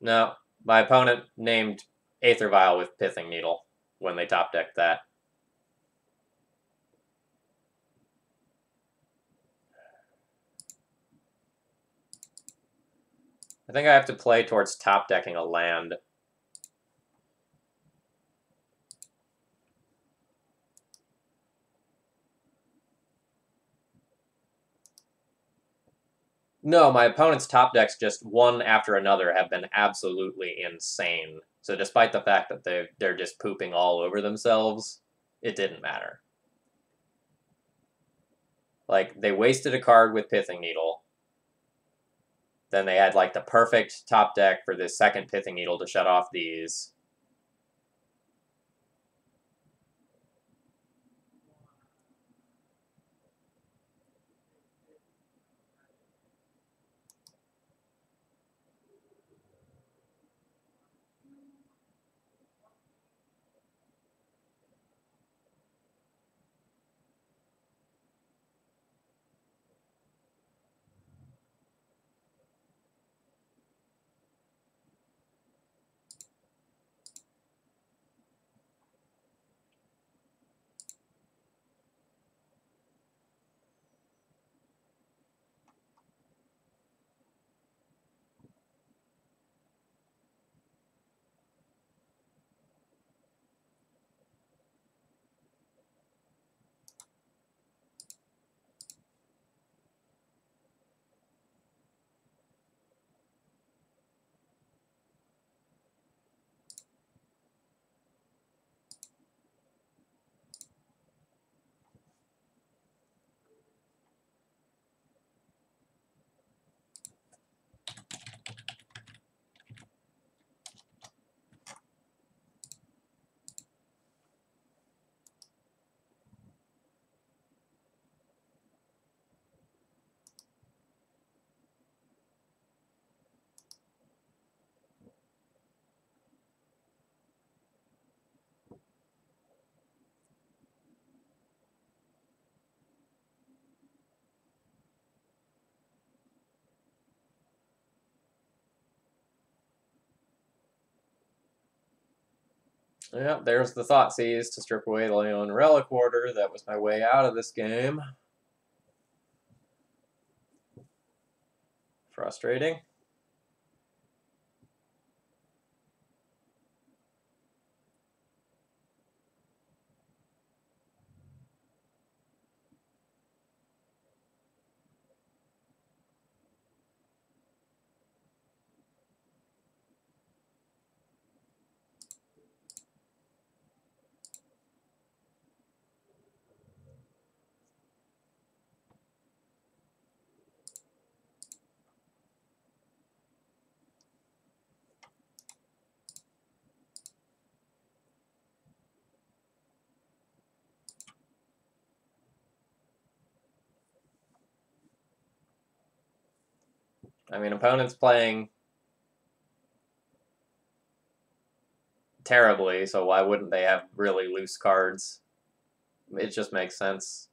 No, my opponent named Aether Vial with Pithing Needle when they top decked that. I think I have to play towards top decking a land. No, my opponent's top decks just one after another have been absolutely insane. So despite the fact that they're just pooping all over themselves, it didn't matter. Like, they wasted a card with Pithing Needle. Then they had, like, the perfect top deck for this second Pithing Needle to shut off these. Yeah, there's the Thoughtseize to strip away the Leon Relic Warder. That was my way out of this game. Frustrating. I mean, opponent's playing terribly, so why wouldn't they have really loose cards? It just makes sense.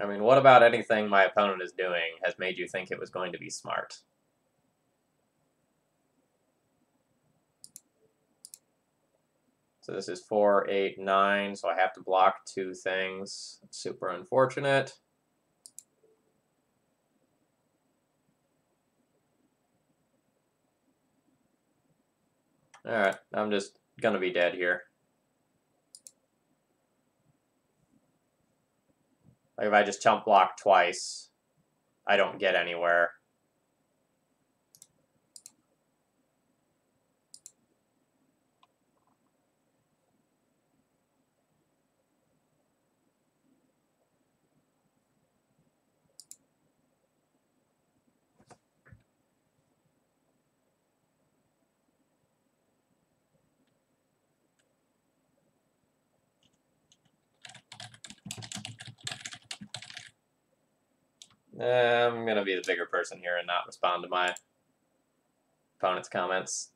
I mean, what about anything my opponent is doing has made you think it was going to be smart? So this is 4, 8, 9, so I have to block 2 things. Super unfortunate. Alright, I'm just gonna be dead here. Like, if I just chump block twice, I don't get anywhere. I'm gonna be the bigger person here and not respond to my opponent's comments.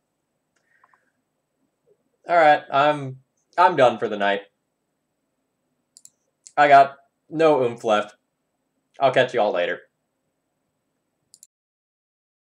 Alright, I'm done for the night. I got no oomph left. I'll catch you all later.